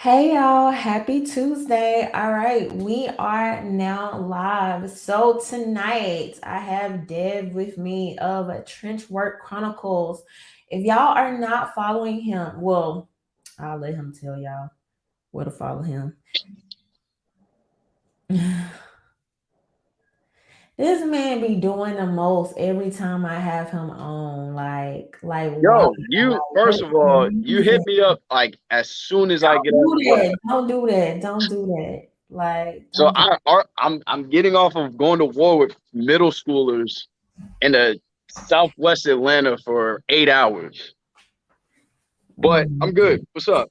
Hey y'all, happy Tuesday. All right, we are now live. So tonight I have Dev with me of Trenchwork Chronicles. If y'all are not following him, well, I'll let him tell y'all where to follow him. This man be doing the most every time I have him on. Like wow, Yo, you like first what of the all, you hit reason? me up like as soon as I get Don't off do work. that. Don't do that. Don't do that. Like, So don't do I'm getting off of going to war with middle schoolers in the Southwest Atlanta for 8 hours. But I'm Mm. good. What's up?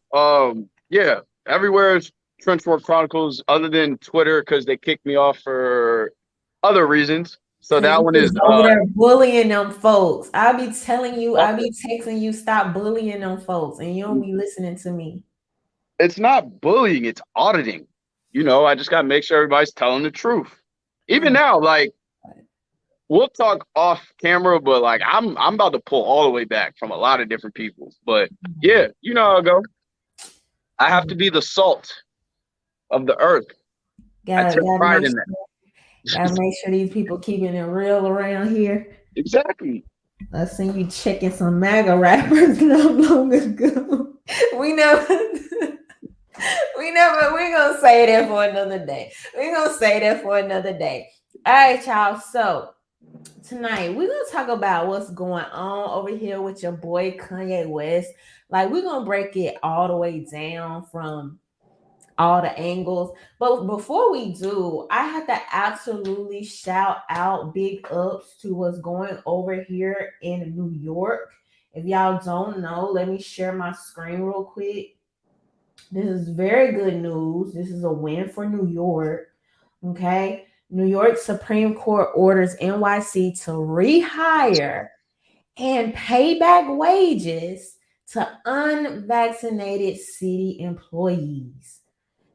Yeah, everywhere is Trenchwork Chronicles other than Twitter because they kicked me off for other reasons. So Cause that you one is was over there bullying them folks. I be telling you, I be texting you, stop bullying them folks, and you don't be listening to me. it's not bullying, it's auditing. I just gotta make sure everybody's telling the truth. Even Oh, now, like God. we'll talk off camera, but like I'm about to pull all the way back from a lot of different people. But yeah, you know how I go. I have to be the salt of the earth. I Gotta take gotta pride make in sure, gotta that. make sure these people keeping it real around here. Exactly. I seen you checking some MAGA rappers not long ago. We never, we gonna say that for another day. We gonna say that for another day. All right, y'all. So tonight we're gonna talk about what's going on over here with your boy Kanye West. Like we're gonna break it all the way down from all the angles. But before we do, I have to absolutely shout out big ups to what's going over here in New York. If y'all don't know, let me share my screen real quick. This is very good news. This is a win for New York. Okay. New York Supreme Court orders NYC to rehire and pay back wages to unvaccinated city employees.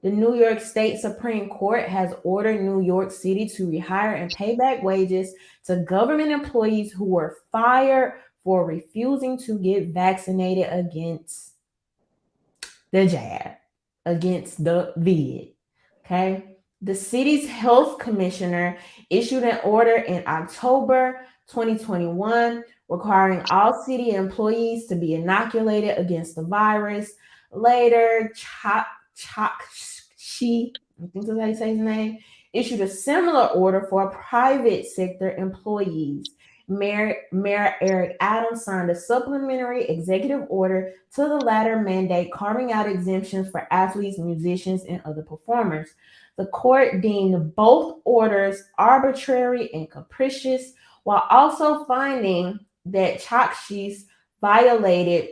The New York State Supreme Court has ordered New York City to rehire and pay back wages to government employees who were fired for refusing to get vaccinated against the jab, against the vid. Okay. The city's health commissioner issued an order in October 2021 requiring all city employees to be inoculated against the virus. Later, Chakshi, I think that's how you say his name, issued a similar order for private sector employees. Mayor Eric Adams signed a supplementary executive order to the latter mandate, carving out exemptions for athletes, musicians, and other performers. The court deemed both orders arbitrary and capricious, while also finding that Chakshi's violated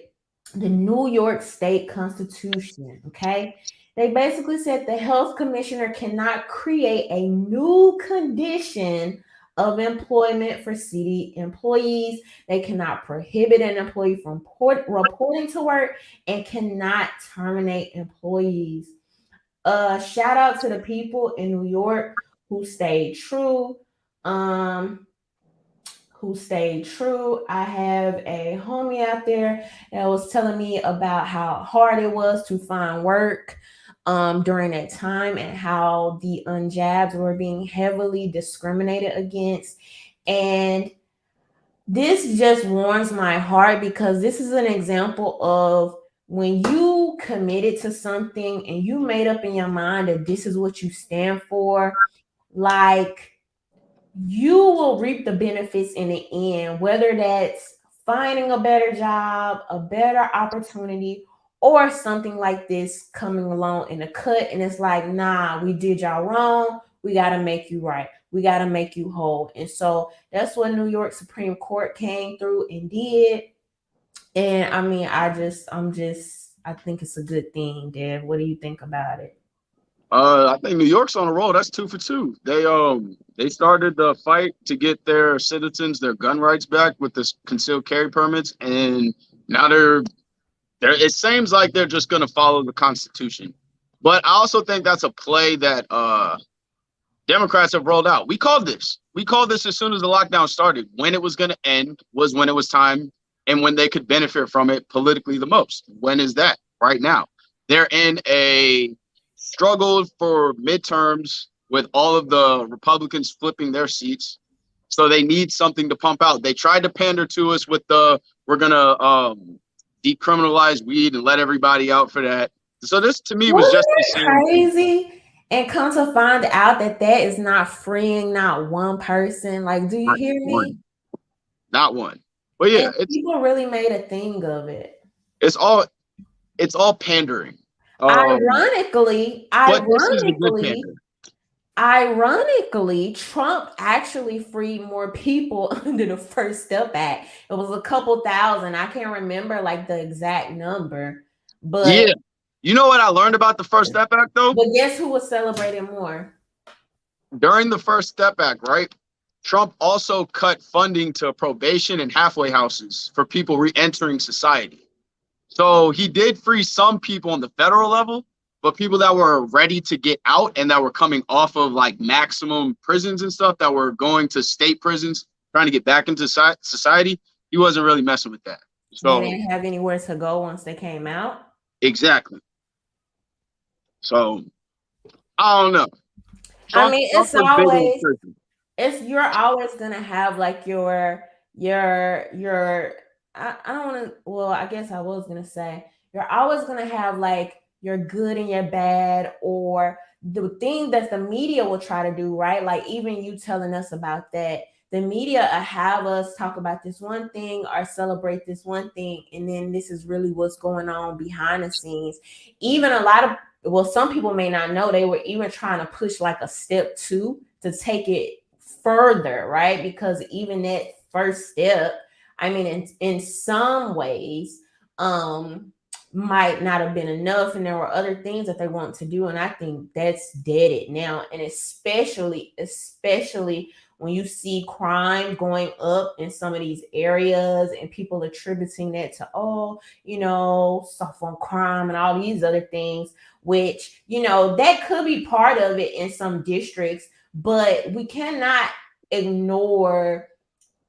the New York State Constitution. Okay. They basically said the health commissioner cannot create a new condition of employment for city employees. They cannot prohibit an employee from reporting to work and cannot terminate employees. Shout out to the people in New York who stayed true. Um, who stayed true. I have a homie out there that was telling me about how hard it was to find work during that time and how the unjabbed were being heavily discriminated against. And this just warms my heart because this is an example of when you committed to something and you made up in your mind that this is what you stand for, like you will reap the benefits in the end, whether that's finding a better job, a better opportunity, or something like this coming along in a cut. And it's like, nah, we did y'all wrong. We got to make you right. We got to make you whole. And so that's what New York Supreme Court came through and did. And I mean, I think it's a good thing, Dev. What do you think about it? I think New York's on a roll. That's 2 for 2. They started the fight to get their citizens their gun rights back with this concealed carry permits, and now they're it seems like they're just gonna follow the Constitution. But I also think that's a play that Democrats have rolled out. We called this. We called this as soon as the lockdown started. When it was gonna end was when it was time and when they could benefit from it politically the most. When is that? Right now. they're in a struggle for midterms with all of the Republicans flipping their seats. So they need something to pump out. They tried to pander to us with the we're gonna decriminalize weed and let everybody out for that. So this to me was Wasn't just the that same thing. crazy? And come to find out that that is not freeing not one person. Like, do you Right, hear me? one, not one. But yeah, And people really made a thing of it. it's all it's all pandering. Ironically, But this is the good pander. ironically, Trump actually freed more people under the First Step Act. It was a couple thousand. I can't remember like the exact number, but Yeah. You know what I learned about the First Step Act though? guess who was celebrating more? During the First Step Act, right? Trump also cut funding to probation and halfway houses for people re-entering society. So he did free some people on the federal level, but people that were ready to get out and that were coming off of like maximum prisons and stuff that were going to state prisons, trying to get back into society, he wasn't really messing with that. They So didn't have anywhere to go once they came out. exactly. So I don't know. I Trump, mean, Trump was big on prison. you're always gonna have like your I don't want to, well, I guess I was gonna say you're always gonna have like your good and your bad, or the thing that the media will try to do, right? Like even you telling us about that, the media have us talk about this one thing or celebrate this one thing, and then this is really what's going on behind the scenes. Even a lot of, well, some people may not know, they were even trying to push like a step two to take it further, right? Because even that first step, I mean, in some ways, might not have been enough, and there were other things that they want to do, and I think that's deaded now. And especially when you see crime going up in some of these areas and people attributing that to, oh, stuff on crime and all these other things, which, that could be part of it in some districts, but we cannot ignore,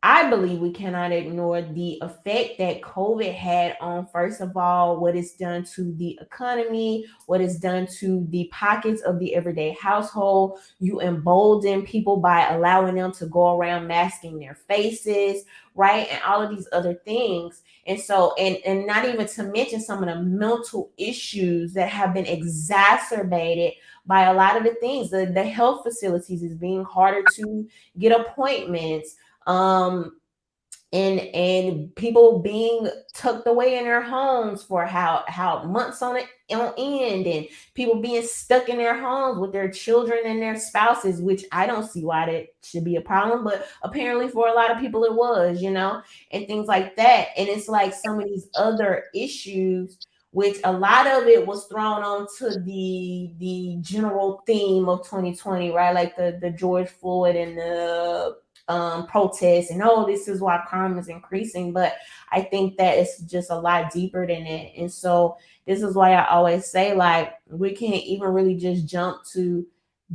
I believe we cannot ignore the effect that COVID had on, first of all, what it's done to the economy, what it's done to the pockets of the everyday household. You embolden people by allowing them to go around masking their faces, right? And all of these other things. And so, and not even to mention some of the mental issues that have been exacerbated by a lot of the things. The health facilities is being harder to get appointments, and people being tucked away in their homes for how months on end, and people being stuck in their homes with their children and their spouses, which I don't see why that should be a problem, but apparently for a lot of people it was, and things like that. And it's like some of these other issues, which a lot of it was thrown onto the general theme of 2020, right? Like the George Floyd and the protests, and this is why crime is increasing. But I think that it's just a lot deeper than that. And so this is why I always say, like, we can't even really just jump to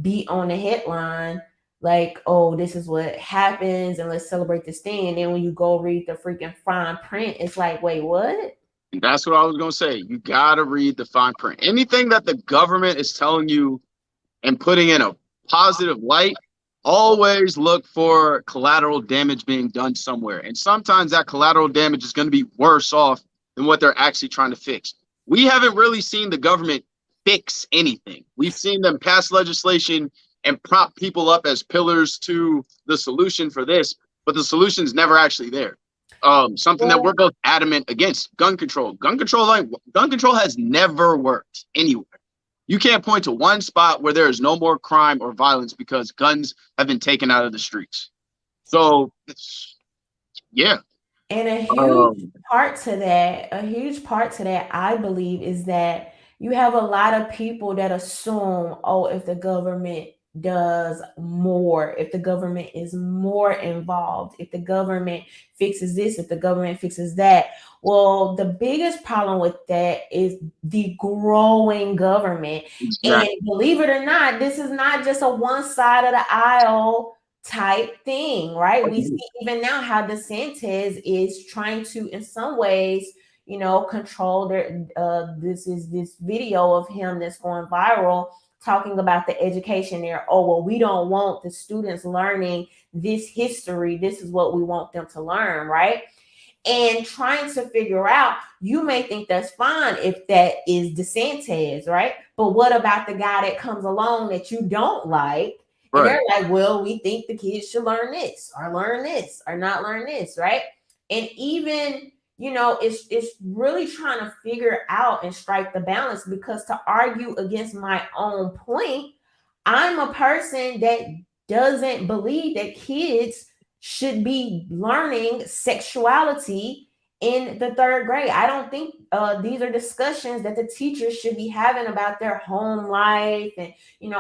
be on the headline like, oh, this is what happens and let's celebrate this thing. And then when you go read the freaking fine print, it's like, wait, what? And that's what I was gonna say. You gotta read the fine print. Anything that the government is telling you and putting in a positive light, always look for collateral damage being done somewhere. And sometimes that collateral damage is going to be worse off than what they're actually trying to fix. We haven't really seen the government fix anything. We've seen them pass legislation and prop people up as pillars to the solution for this, but the solution's never actually there. Something that we're both adamant against: gun control. Gun control has never worked anywhere. You can't point to one spot where there is no more crime or violence because guns have been taken out of the streets. So, yeah. And a huge part to that, I believe, is that you have a lot of people that assume, oh, if the government does more, if the government is more involved, if the government fixes this, if the government fixes that. Well, the biggest problem with that is the growing government. Exactly. And believe it or not, this is not just a one side of the aisle type thing, right? We see even now how DeSantis is trying to, in some ways, control their this video of him that's going viral talking about the education there. Oh, well, we don't want the students learning this history. This is what we want them to learn, right? And trying to figure out, you may think that's fine if that is DeSantis, right? But what about the guy that comes along that you don't like? And Right. they're like, well, we think the kids should learn this or not learn this, right? And even, it's really trying to figure out and strike the balance, because to argue against my own point, I'm a person that doesn't believe that kids should be learning sexuality in the third grade. I don't think these are discussions that the teachers should be having about their home life and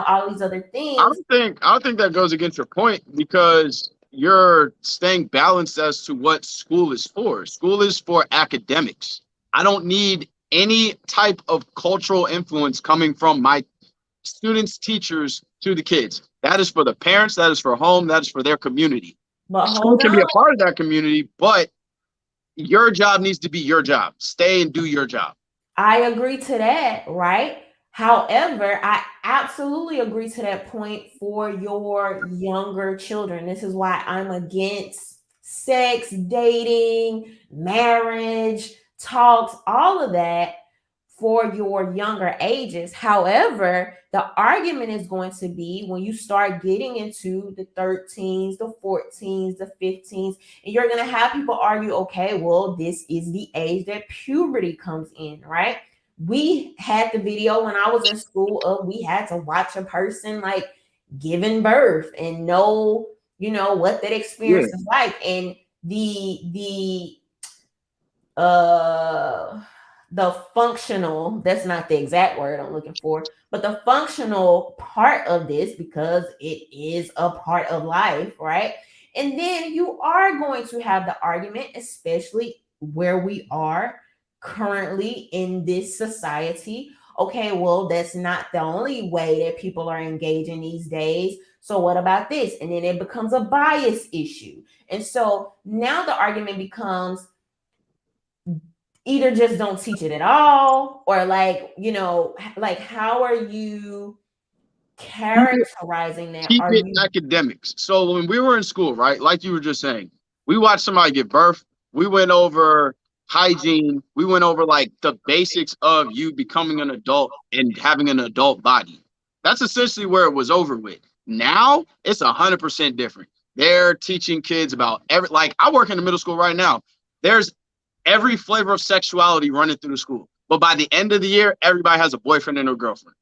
all these other things. I don't think that goes against your point, because you're staying balanced as to what school is for. School is for academics. I don't need any type of cultural influence coming from my students, teachers to the kids. That is for the parents, that is for home, that is for their community. But School hold can be on, a part of that community, but your job needs to be your job. Stay and do your job. I agree to that, right? However, I absolutely agree to that point for your younger children. This is why I'm against sex, dating, marriage, talks, all of that for your younger ages. However, the argument is going to be when you start getting into the 13s, the 14s, the 15s, and you're going to have people argue, okay, well, this is the age that puberty comes in, right? We had the video when I was in school of we had to watch a person like giving birth and know, what that Yeah. experience is like. And uh the functional, that's not the exact word I'm looking for, but the functional part of this, because it is a part of life, right? And then you are going to have the argument, especially where we are currently in this society. Okay, well, that's not the only way that people are engaging these days. So what about this? And then it becomes a bias issue. And so now the argument becomes either just don't teach it at all, or like how are you characterizing that? Keep Are it you academics. So when we were in school, right, like you were just saying, we watched somebody give birth. We went over hygiene. We went over like the basics of you becoming an adult and having an adult body. That's essentially where it was over with. Now it's 100% different. They're teaching kids about like I work in the middle school right now. There's every flavor of sexuality running through the school. But by the end of the year, everybody has a boyfriend and a girlfriend.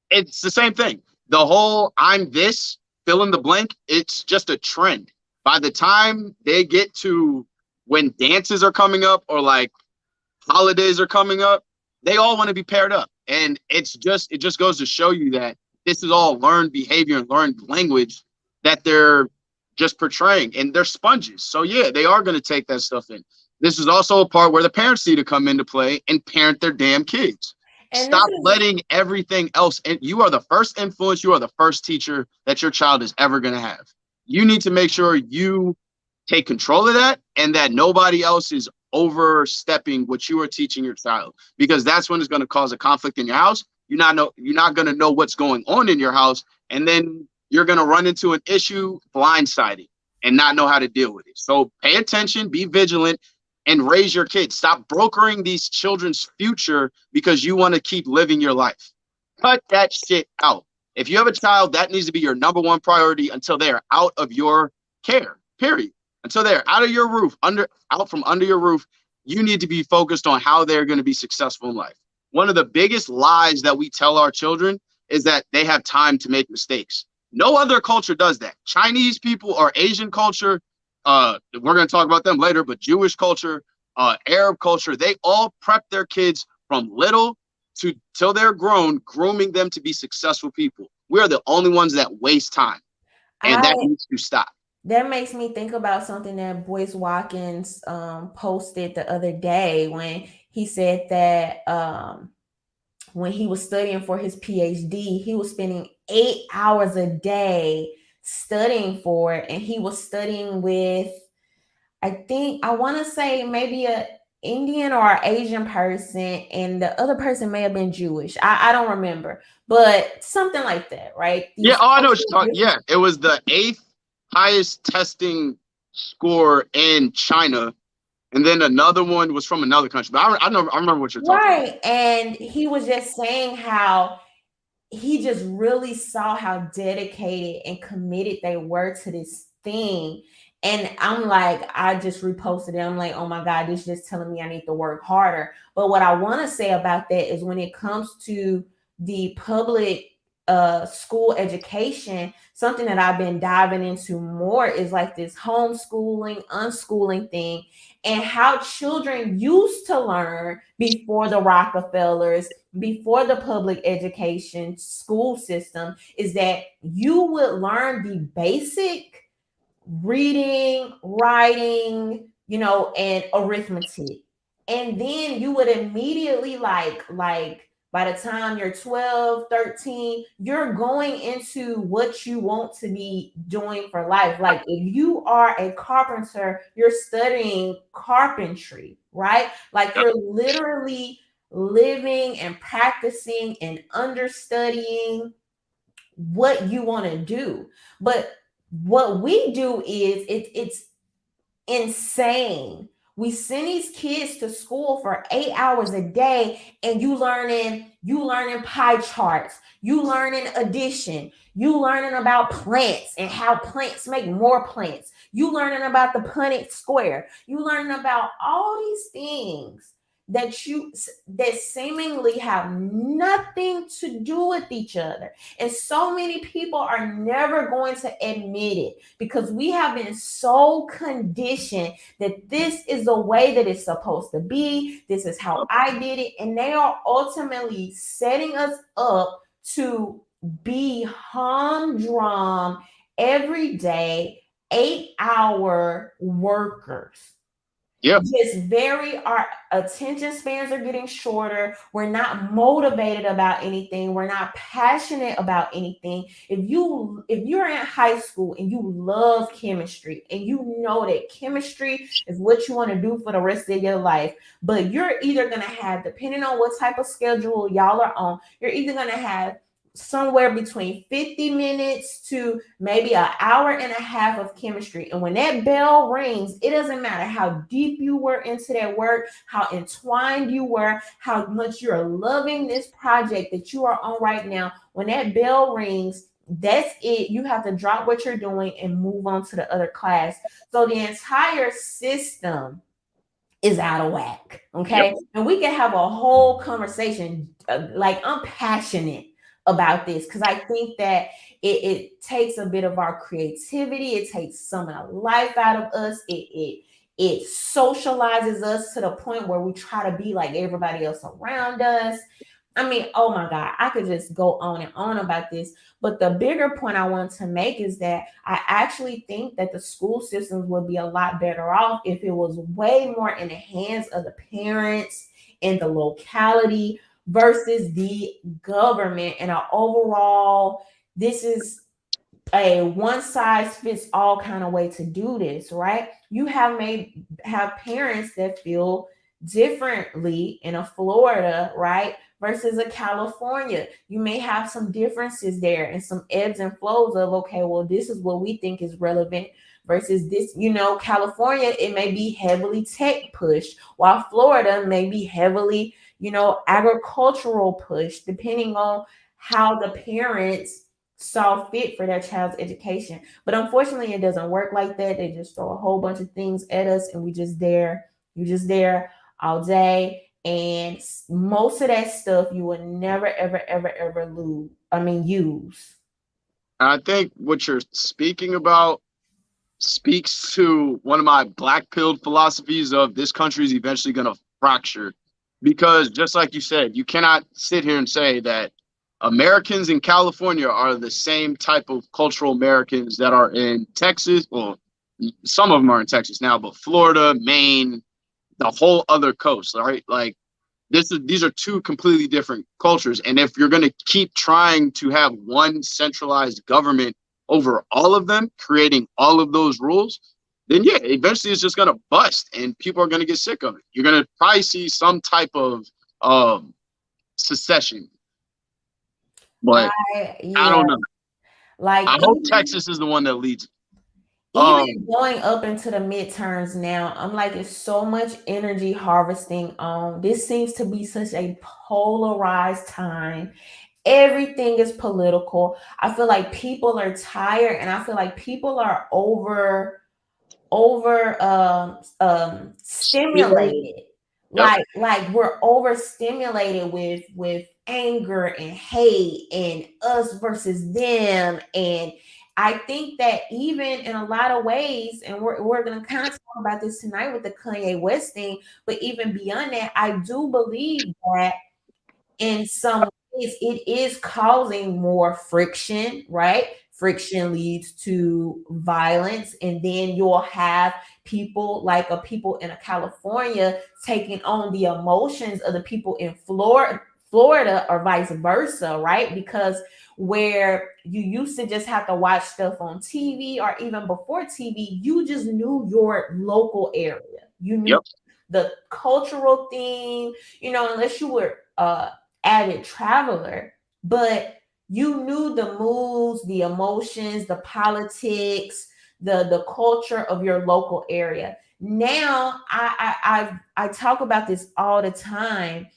It's the same thing. The whole I'm this, fill in the blank, it's just a trend. By the time they get to when dances are coming up or like holidays are coming up, they all want to be paired up. And it just goes to show you that this is all learned behavior and learned language that they're just portraying, and they're sponges. So yeah, they are going to take that stuff in. This is also a part where the parents need to come into play and parent their damn kids. and this Stop is letting everything else. And you are the first influence. You are the first teacher that your child is ever going to have. You need to make sure you take control of that and that nobody else is overstepping what you are teaching your child, because that's when it's going to cause a conflict in your house. You're not going to know what's going on in your house, and then you're going to run into an issue blindsided and not know how to deal with it. So pay attention, be vigilant, and raise your kids. Stop brokering these children's future because you want to keep living your life. Cut that shit out. If you have a child, that needs to be your number one priority until they are out of your care, period. Until they're out of your roof, out from under your roof, you need to be focused on how they're going to be successful in life. One of the biggest lies that we tell our children is that they have time to make mistakes. No other culture does that. Chinese people or Asian culture, we're going to talk about them later, but Jewish culture, Arab culture, they all prep their kids from little to till they're grown, grooming them to be successful people. We are the only ones that waste time, and I that needs to stop. that makes me think about something that Boyce Watkins posted the other day when he said that when he was studying for his PhD, he was spending 8 hours a day studying for it, and he was studying with, I think, I want to say maybe Indian or Asian person, and the other person may have been Jewish. I don't remember, but something like that, right? Yeah, These oh, I know what you're cultural talking. Yeah, it was the eighth highest testing score in China, and then another one was from another country. But I know, I remember what you're talking about. right. And he was just saying how he just really saw how dedicated and committed they were to this thing. And I'm like, I just reposted it. I'm like, oh my God, this is just telling me I need to work harder. But what I want to say about that is when it comes to the public school education, something that I've been diving into more is like this homeschooling, unschooling thing, and how children used to learn before the Rockefellers, before the public education school system, is that you would learn the basic reading, writing, and arithmetic. And then you would immediately like by the time you're 12, 13, you're going into what you want to be doing for life. Like if you are a carpenter, you're studying carpentry, right? Like you're literally living and practicing and understudying what you want to do. But what we do is it's insane. We send these kids to school for 8 hours a day, and you learning pie charts, you learning addition, you learning about plants and how plants make more plants, you learning about the Punnett square, you learning about all these things that seemingly have nothing to do with each other. And so many people are never going to admit it because we have been so conditioned that this is the way that it's supposed to be. This is how I did it. And they are ultimately setting us up to be humdrum every day, 8-hour workers. Yeah, Just our attention spans are getting shorter. We're not motivated about anything. We're not passionate about anything. If you're in high school and you love chemistry and you know that chemistry is what you want to do for the rest of your life, but you're either going to have, depending on what type of schedule y'all are on, you're either going to have somewhere between 50 minutes to maybe an hour and a half of chemistry. And when that bell rings, it doesn't matter how deep you were into that work, how entwined you were, how much you're loving this project that you are on right now. When that bell rings, that's it. You have to drop what you're doing and move on to the other class. So the entire system is out of whack. Okay. yep. And we can have a whole conversation. Like I'm passionate about this because I think that it takes a bit of our creativity. It takes some of the life out of us. It socializes us to the point where we try to be like everybody else around us. I mean, oh my God, I could just go on and on about this. But the bigger point I want to make is that I actually think that the school systems would be a lot better off if it was way more in the hands of the parents and the locality versus the government and an overall, this is a one size fits all kind of way to do this, right? You have parents that feel differently in a Florida, right? Versus a California. You may have some differences there and some ebbs and flows of, okay, well, this is what we think is relevant versus this, California, it may be heavily tech pushed, while Florida may be heavily, agricultural push, depending on how the parents saw fit for their child's education. But unfortunately, it doesn't work like that. They just throw a whole bunch of things at us, and you're just there all day. And most of that stuff you will never, ever, ever, ever use. I think what you're speaking about speaks to one of my black pilled philosophies of this country is eventually going to fracture. Because just like you said, you cannot sit here and say that Americans in California are the same type of cultural Americans that are in Texas. Well, some of them are in Texas now, but Florida, Maine, the whole other coast, right? Like these are two completely different cultures. And if you're going to keep trying to have one centralized government over all of them, creating all of those rules, then yeah, eventually it's just gonna bust and people are gonna get sick of it. You're gonna probably see some type of um secession, but I Yeah, don't know. like I hope Texas is the one that leads it. even Um, going up into the midterms now, I'm like, it's so much energy harvesting on. This seems to be such a polarized time. Everything is political. I feel like people are tired, and I feel like people are over stimulated. stimulated, Yep. like we're overstimulated with anger and hate and us versus them. And I think that even in a lot of ways, and we're going to kind of talk about this tonight with the Kanye West thing, but even beyond that, I do believe that in some ways it is causing more friction, right? Friction leads to violence, and then you'll have people like people in California taking on the emotions of the people in Florida, or vice versa, right? Because where you used to just have to watch stuff on TV, or even before TV, you just knew your local area. You knew Yep. the cultural theme, unless you were avid traveler, but you knew the moods, the emotions, the politics, the culture of your local area. Now, I talk about this all the time.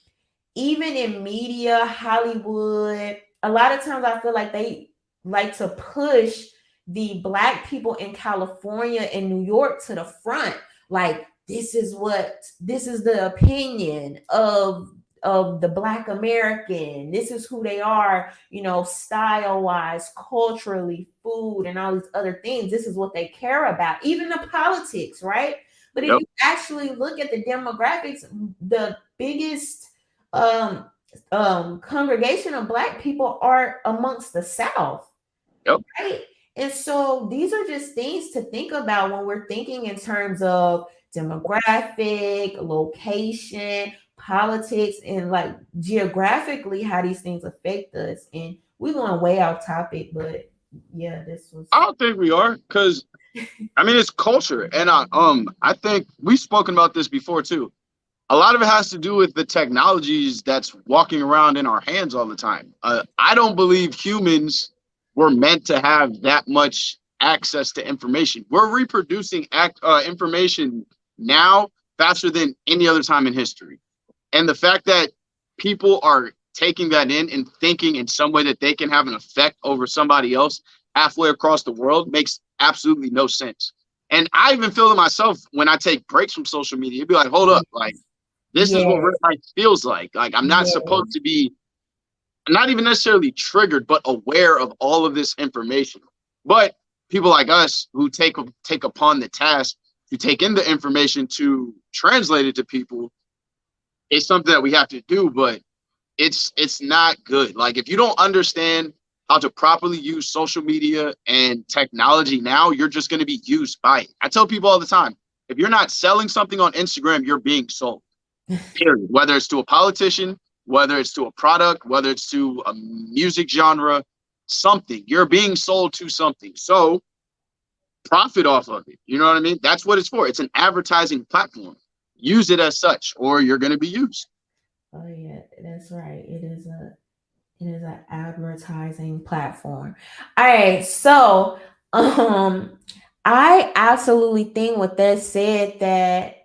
Even in media, Hollywood, a lot of times I feel like they like to push the Black people in California and New York to the front. Like, this is the opinion of the Black American. This is who they are, style wise, culturally, food, and all these other things. This is what they care about, even the politics, right? But if Yep. you actually look at the demographics, the biggest um, congregation of Black people are amongst the South, Yep. right? And so these are just things to think about when we're thinking in terms of demographic, location, politics, and like geographically how these things affect us. And we're going way off topic, but yeah, this was. I don't think we are, because I mean it's culture, and I think we've spoken about this before too. A lot of it has to do with the technologies that's walking around in our hands all the time. I don't believe humans were meant to have that much access to information. We're reproducing information now faster than any other time in history. And the fact that people are taking that in and thinking in some way that they can have an effect over somebody else halfway across the world makes absolutely no sense. And I even feel it myself when I take breaks from social media. It'd be like, hold up, like this is what Yes, real life feels like. Like I'm not supposed yes, to be not even necessarily triggered, but aware of all of this information. But people like us who take upon the task to take in the information to translate it to people, it's something that we have to do, but it's not good. Like if you don't understand how to properly use social media and technology now, you're just going to be used by it. I tell people all the time, if you're not selling something on Instagram, you're being sold. Period. Whether it's to a politician, whether it's to a product, whether it's to a music genre, something. You're being sold to something. So profit off of it. You know what I mean? That's what it's for. It's an advertising platform. Use it as such, or you're going to be used. oh yeah, that's right. It is an advertising platform. All right, so um, I absolutely think with that said that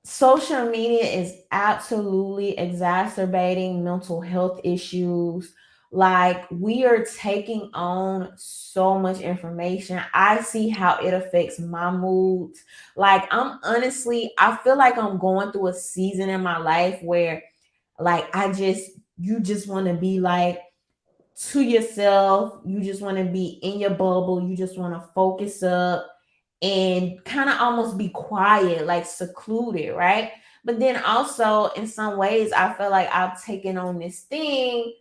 social media is absolutely exacerbating mental health issues. Like, we are taking on so much information. I see how it affects my moods. Like, I feel like I'm going through a season in my life where, like, you just want to be like to yourself. You just want to be in your bubble. You just want to focus up and kind of almost be quiet, like secluded, right? But then also, in some ways, I feel like I've taken on this thing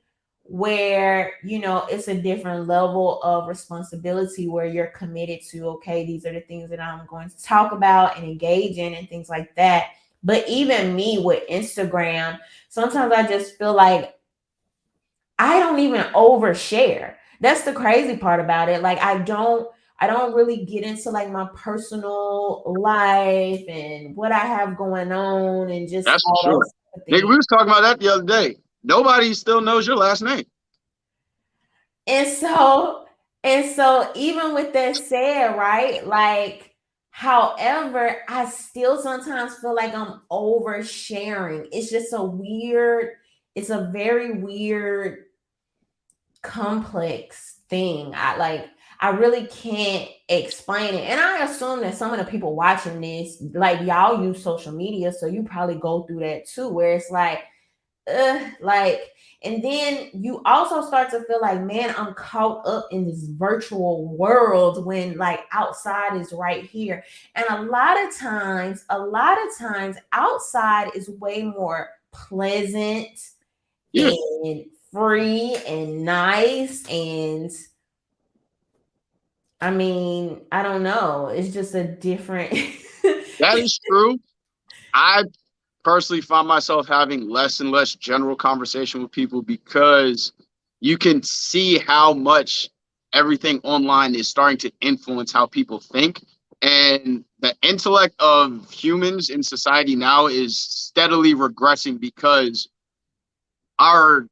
where, it's a different level of responsibility where you're committed to, okay, these are the things that I'm going to talk about and engage in and things like that. But even me with Instagram, sometimes I just feel like I don't even overshare. That's the crazy part about it. Like, I don't really get into like my personal life and what I have going on and just That's for all sure. those Nigga, things. we was talking about that the other day. Nobody still knows your last name. And so, and so even with that said, right? Like, however, I still sometimes feel like I'm oversharing. It's just a weird, it's a very weird, complex thing. I really can't explain it. And I assume that some of the people watching this, like y'all use social media, so you probably go through that too, where it's like, and then you also start to feel like, man, I'm caught up in this virtual world when like outside is right here. And a lot of times outside is way more pleasant Yeah, and free and nice. And I mean, I don't know, it's just a different that is true. I personally find myself having less and less general conversation with people because you can see how much everything online is starting to influence how people think. And the intellect of humans in society now is steadily regressing because our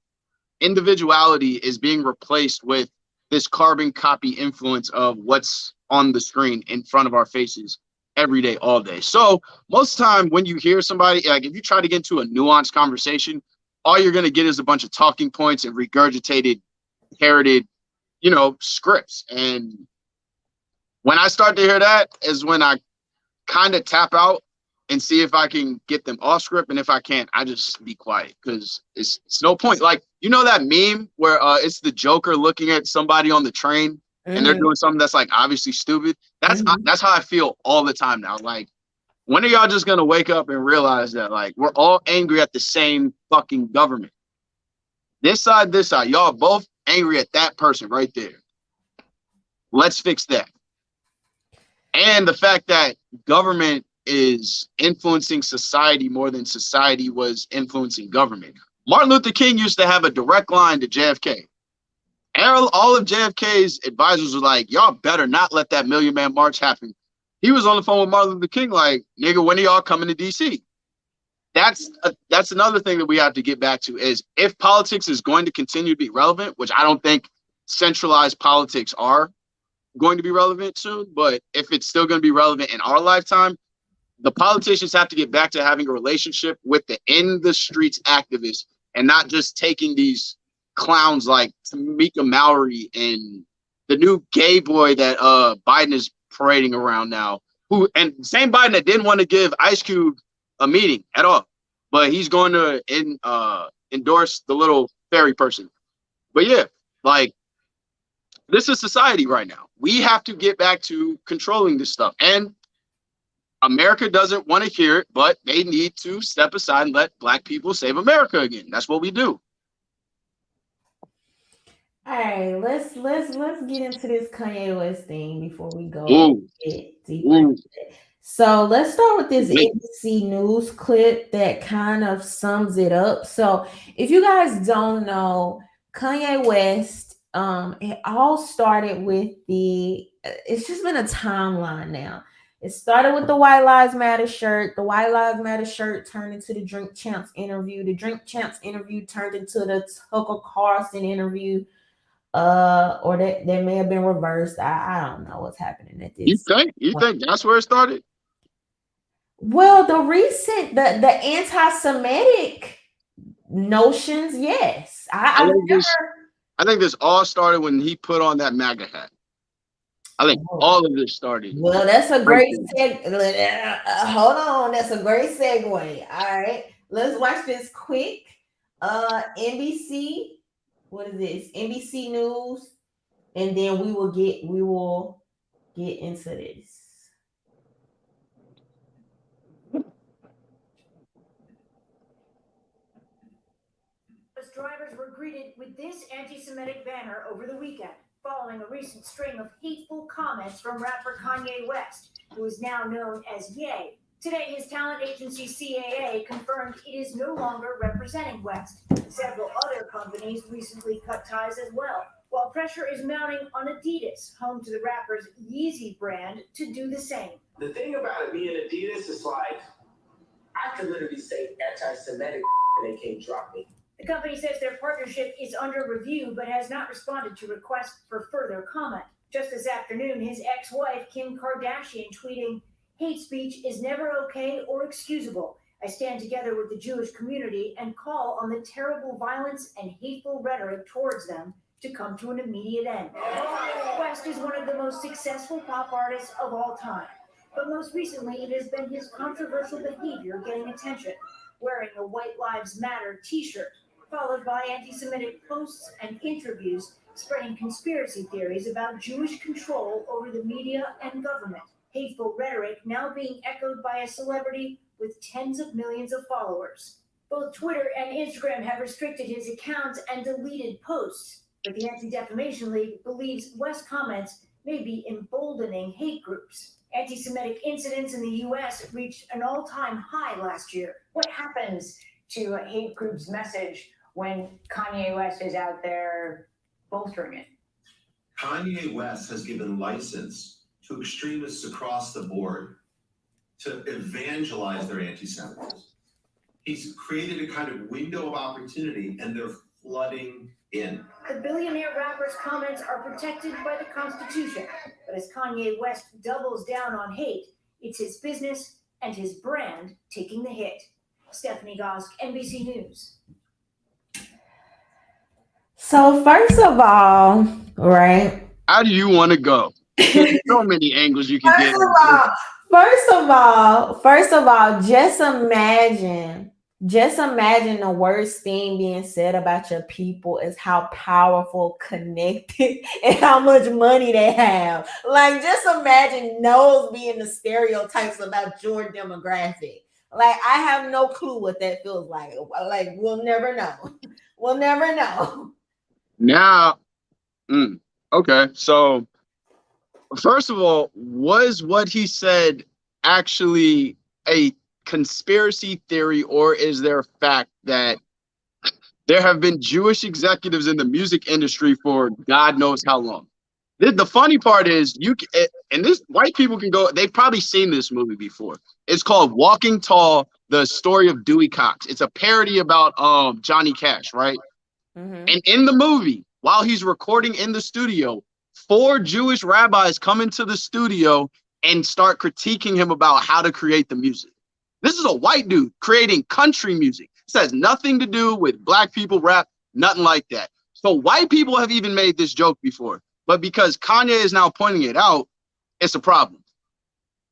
individuality is being replaced with this carbon copy influence of what's on the screen in front of our faces every day, all day. So most of the time when you hear somebody, like if you try to get into a nuanced conversation, all you're going to get is a bunch of talking points and regurgitated, parroted, scripts. And when I start to hear that is when I kind of tap out and see if I can get them off script. And if I can't, I just be quiet because it's no point. Like, that meme where it's the Joker looking at somebody on the train and they're Mhm, doing something that's like obviously stupid. That's mhm. that's how I feel all the time now. Like, when are y'all just gonna wake up and realize that like we're all angry at the same fucking government? This side, y'all both angry at that person right there. Let's fix that. And the fact that government is influencing society more than society was influencing government. Martin Luther King used to have a direct line to JFK. All of JFK's advisors were like, y'all better not let that Million Man March happen. He was on the phone with Martin Luther King like, nigga, when are y'all coming to DC? That's another thing that we have to get back to is if politics is going to continue to be relevant, which I don't think centralized politics are going to be relevant soon, but if it's still going to be relevant in our lifetime, the politicians have to get back to having a relationship with the in the streets activists and not just taking these clowns like Tamika Mallory and the new gay boy that Biden is parading around now. Who and same Biden that didn't want to give Ice Cube a meeting at all, but he's going to endorse the little fairy person. But yeah, like this is society right now. We have to get back to controlling this stuff. And America doesn't want to hear it, but they need to step aside and let Black people save America again. That's what we do. All right, let's get into this Kanye West thing before we go a Ooh, bit deeper. ooh, So let's start with this wait. NBC News clip that kind of sums it up. So if you guys don't know, Kanye West, it all started with it's just been a timeline now. It started with the White Lives Matter shirt. The White Lives Matter shirt turned into the Drink Champs interview. The Drink Champs interview turned into the Tucker Carlson interview. Or that may have been reversed. I don't know what's happening at You this think? You point. think that's where it started? Well, the anti-Semitic notions, yes. I I've think this. never. I think this all started when he put on that MAGA hat. I think Oh, all of this started well, that's a right great there. hold on, that's a great segue. All right, let's watch this quick. NBC, what is this? NBC News, and then we will get into this. Drivers were greeted with this anti-Semitic banner over the weekend, following a recent string of hateful comments from rapper Kanye West, who is now known as Ye. Today, his talent agency CAA confirmed it is no longer representing West. Several other companies recently cut ties as well, while while pressure is mounting on Adidas, home to the rapper's Yeezy brand, to do the same. The thing about it being Adidas is like, I could literally say anti-Semitic and they can't drop me. The company says their partnership is under review, but has not responded to requests for further comment. Just this afternoon, his ex-wife, Kim Kardashian, tweeting, "Hate speech is never okay or excusable. I stand together with the Jewish community and call on the terrible violence and hateful rhetoric towards them to come to an immediate end." West is one of the most successful pop artists of all time, but most recently it has been his controversial behavior getting attention, wearing a White Lives Matter t-shirt, followed by anti-Semitic posts and interviews spreading conspiracy theories about Jewish control over the media and government. Hateful rhetoric now being echoed by a celebrity with tens of millions of followers. Both Twitter and Instagram have restricted his accounts and deleted posts, but the Anti-Defamation League believes West's comments may be emboldening hate groups. Anti-Semitic incidents in the U.S. reached an all-time high last year. What happens to a hate group's message when Kanye West is out there bolstering it? Kanye West has given license to extremists across the board to evangelize their anti-Semitism. He's created a kind of window of opportunity, and they're flooding in. The billionaire rapper's comments are protected by the Constitution, but as Kanye West doubles down on hate, it's his business and his brand taking the hit. Stephanie Gosk, NBC News. So first of all, right? How do you want to go? There's so many angles you can get. First of all, just imagine the worst thing being said about your people is how powerful, connected, and how much money they have. Like, just imagine those being the stereotypes about your demographic. Like, I have no clue what that feels like. Like, we'll never know. We'll never know. Now, okay. So, first of all, was what he said actually a conspiracy theory, or is there a fact that there have been Jewish executives in the music industry for God knows how long? The funny part is, white people can go, they've probably seen this movie before. It's called Walking Tall, the story of Dewey Cox. It's a parody about Johnny Cash, right? Mm-hmm. And in the movie, while he's recording in the studio, 4 Jewish rabbis come into the studio and start critiquing him about how to create the music. This is a white dude creating country music. This has nothing to do with black people rap, nothing like that. So white people have even made this joke before, but because Kanye is now pointing it out, it's a problem.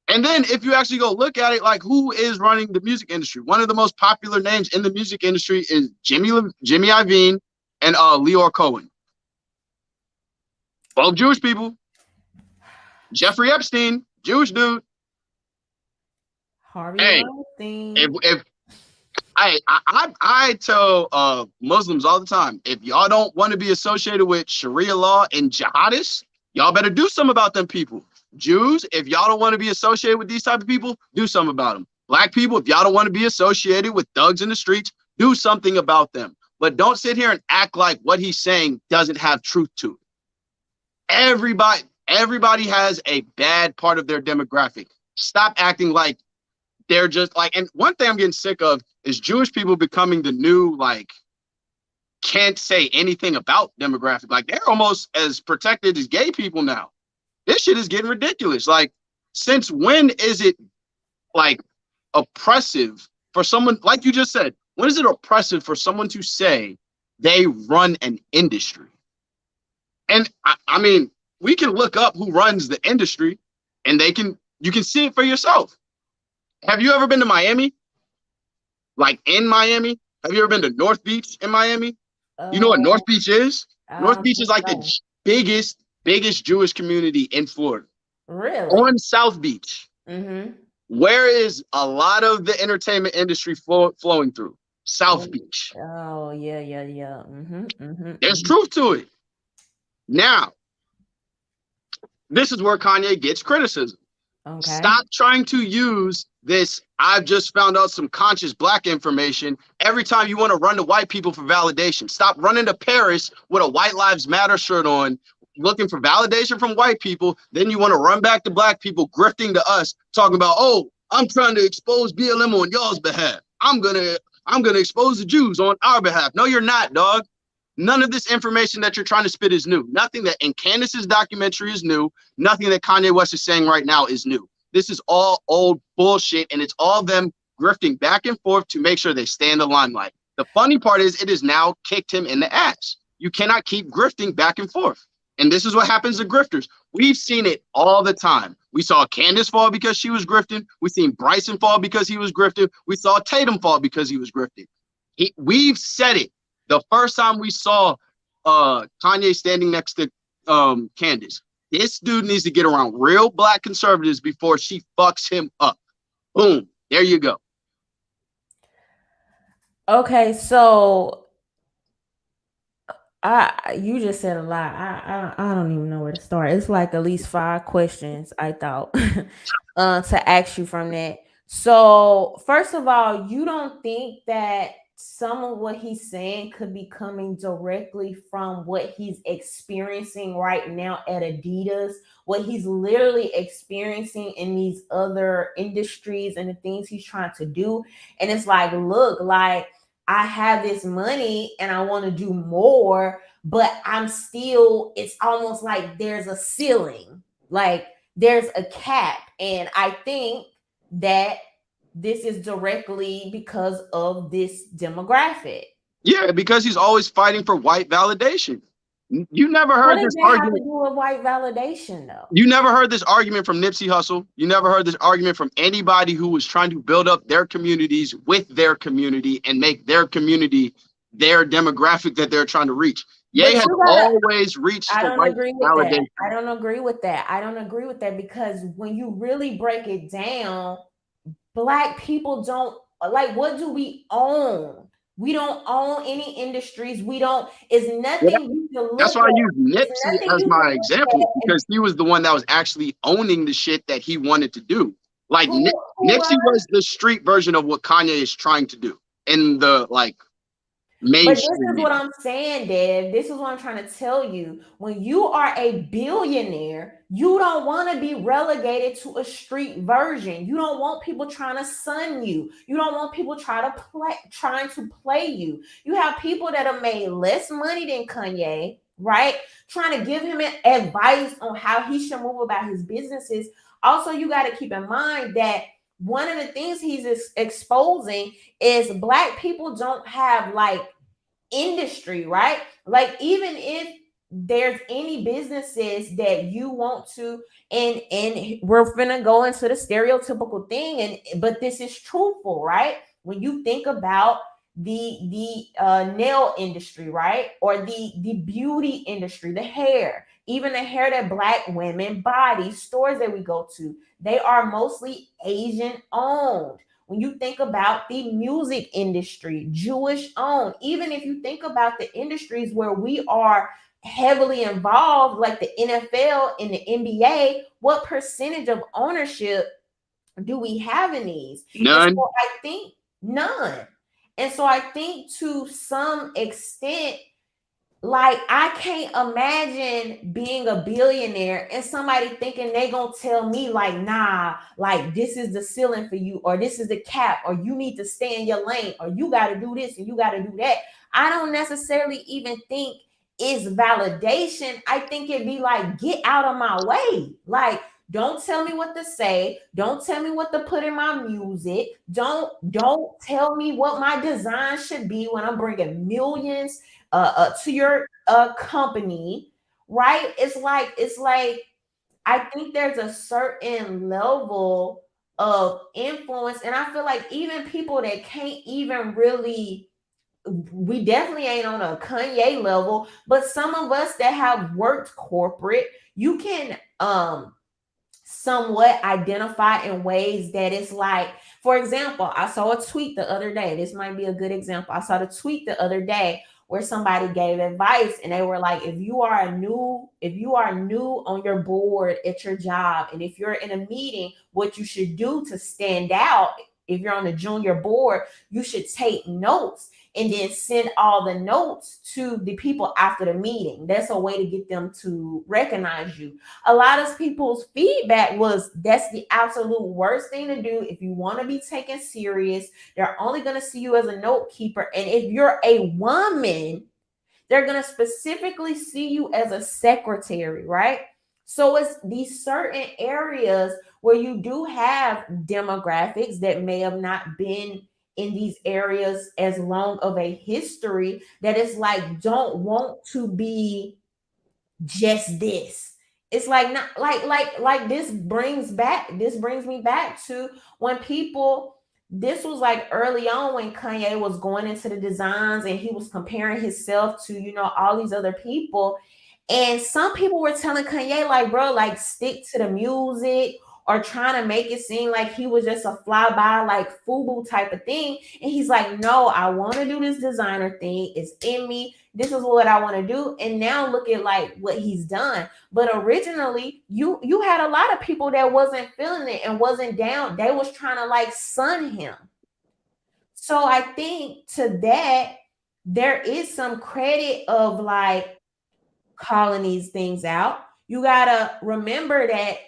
And then if you actually go look at it, like, who is running the music industry? One of the most popular names in the music industry is Jimmy Iovine and Leor Cohen. Both Jewish people. Jeffrey Epstein, Jewish dude. Harvey Weinstein. If I tell Muslims all the time, if y'all don't want to be associated with Sharia law and jihadists, y'all better do something about them people. Jews, if y'all don't want to be associated with these type of people, do something about them. Black people, if y'all don't want to be associated with thugs in the streets, do something about them. But don't sit here and act like what he's saying doesn't have truth to it. Everybody has a bad part of their demographic. Stop acting like they're just like, and one thing I'm getting sick of is Jewish people becoming the new, like, can't say anything about demographic. Like, they're almost as protected as gay people now. This shit is getting ridiculous. Like, since when is it, like, oppressive for someone, like you just said, when is it oppressive for someone to say they run an industry? And I mean, we can look up who runs the industry, and you can see it for yourself. Have you ever been to Miami? Like, in Miami? Have you ever been to North Beach in Miami? You know what North Beach is? North Beach is like the biggest Jewish community in Florida. Really? On South Beach. Mm-hmm. Where is a lot of the entertainment industry flowing through? South Beach. Oh, yeah. There's truth to it. Now, this is where Kanye gets criticism. Okay. Stop trying to use this I've just found out some conscious black information every time you want to run to white people for validation. Stop running to Paris with a White Lives Matter shirt on, looking for validation from white people. Then you want to run back to black people, grifting to us, talking about, oh, I'm trying to expose BLM on y'all's behalf. I'm gonna expose the Jews on our behalf. No, you're not, dog. None of this information that you're trying to spit is new. Nothing that in Candace's documentary is new. Nothing that Kanye West is saying right now is new. This is all old bullshit, and it's all them grifting back and forth to make sure they stay in the limelight. The funny part is it has now kicked him in the ass. You cannot keep grifting back and forth. And this is what happens to grifters. We've seen it all the time. We saw Candace fall because she was grifting. We've seen Bryson fall because he was grifting. We saw Tatum fall because he was grifting. We've said it. The first time we saw Kanye standing next to Candace, this dude needs to get around real black conservatives before she fucks him up. Boom. There you go. Okay, so you just said a lot. I don't even know where to start. It's like at least 5 questions I thought to ask you from that. So first of all, you don't think that some of what he's saying could be coming directly from what he's experiencing right now at Adidas, what he's literally experiencing in these other industries and the things he's trying to do. And it's like, look, like I have this money and I want to do more, but I'm still, it's almost like there's a ceiling, like there's a cap. And I think that this is directly because of this demographic. Yeah, because he's always fighting for white validation. You never heard this argument. What does that have argument. to do with white validation, though? You never heard this argument from Nipsey Hussle. You never heard this argument from anybody who was trying to build up their communities with their community and make their community their demographic that they're trying to reach. Ye has always reached for white validation. I don't agree with that. I don't agree with that because when you really break it down, Black people don't, like, what do we own? We don't own any industries. We don't, it's nothing you can look. That's why I use Nipsey as my example, because he was the one that was actually owning the shit that he wanted to do. Like Nipsey was the street version of what Kanye is trying to do in the like mainstream. But this is what I'm saying, Dev. This is what I'm trying to tell you. When you are a billionaire, you don't want to be relegated to a street version. You don't want people trying to sun you. You don't want people trying to play you. You have people that have made less money than Kanye, right? Trying to give him advice on how he should move about his businesses. Also, you got to keep in mind that one of the things he's exposing is Black people don't have like industry, right? Like even if there's any businesses that you want to, and we're gonna go into the stereotypical thing, but this is truthful, right? When you think about the nail industry, right? Or the beauty industry, the hair, even the hair that Black women buy, stores that we go to, they are mostly Asian owned. When you think about the music industry, Jewish owned, even if you think about the industries where we are heavily involved, like the NFL and the NBA, what percentage of ownership do we have in these? None. So I think none. And so I think to some extent, like I can't imagine being a billionaire and somebody thinking they gonna tell me like, nah, like this is the ceiling for you, or this is the cap, or you need to stay in your lane, or you got to do this and you got to do that. I don't necessarily even think it's validation. I think it'd be like, get out of my way. Like, don't tell me what to say. Don't tell me what to put in my music. Don't tell me what my design should be when I'm bringing millions to your company, right? It's like I think there's a certain level of influence, and I feel like even people that can't even really, we definitely ain't on a Kanye level, but some of us that have worked corporate, you can somewhat identify in ways that it's like, for example, I saw a tweet the other day. This might be a good example. I saw the tweet the other day where somebody gave advice and they were like, if you are new on your board at your job, and if you're in a meeting, what you should do to stand out, if you're on the junior board, you should take notes and then send all the notes to the people after the meeting. That's a way to get them to recognize you. A lot of people's feedback was that's the absolute worst thing to do if you want to be taken serious. They're only going to see you as a note keeper. And if you're a woman, they're going to specifically see you as a secretary, right? So it's these certain areas where you do have demographics that may have not been in these areas as long of a history, that is like don't want to be just this. It's like not like this brings me back to when people, this was like early on when Kanye was going into the designs and he was comparing himself to, you know, all these other people. And some people were telling Kanye, like, bro, like stick to the music, or trying to make it seem like he was just a flyby, like FUBU type of thing. And he's like, no, I want to do this designer thing. It's in me. This is what I want to do. And now look at like what he's done. But originally, you had a lot of people that wasn't feeling it and wasn't down. They was trying to like sun him. So I think to that, there is some credit of like calling these things out. You gotta remember that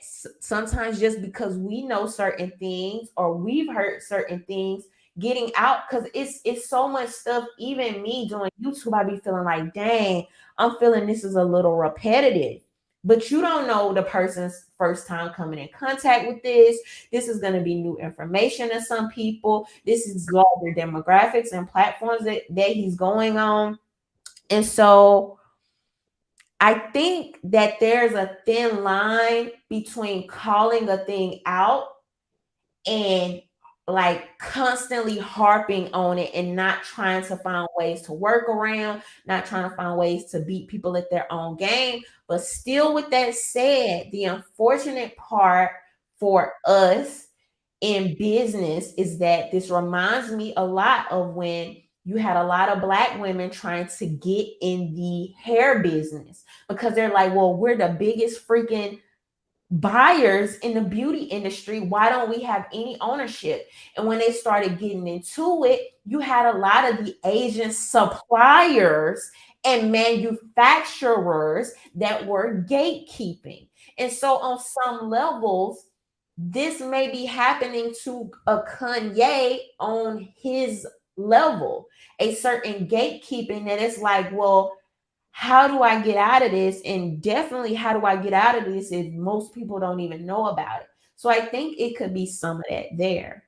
sometimes just because we know certain things or we've heard certain things, getting out, because it's so much stuff. Even me doing YouTube, I be feeling like, dang, I'm feeling this is a little repetitive. But you don't know the person's first time coming in contact with this. This is going to be new information to some people. This is larger demographics and platforms that he's going on. And so I think that there's a thin line between calling a thing out and like constantly harping on it and not trying to find ways to work around, not trying to find ways to beat people at their own game. But still, with that said, the unfortunate part for us in business is that this reminds me a lot of when you had a lot of Black women trying to get in the hair business because they're like, well, we're the biggest freaking buyers in the beauty industry. Why don't we have any ownership? And when they started getting into it, you had a lot of the Asian suppliers and manufacturers that were gatekeeping. And so on some levels, this may be happening to a Kanye on his level, a certain gatekeeping that it's like, well, how do I get out of this? And definitely, how do I get out of this if most people don't even know about it? So I think it could be some of that there.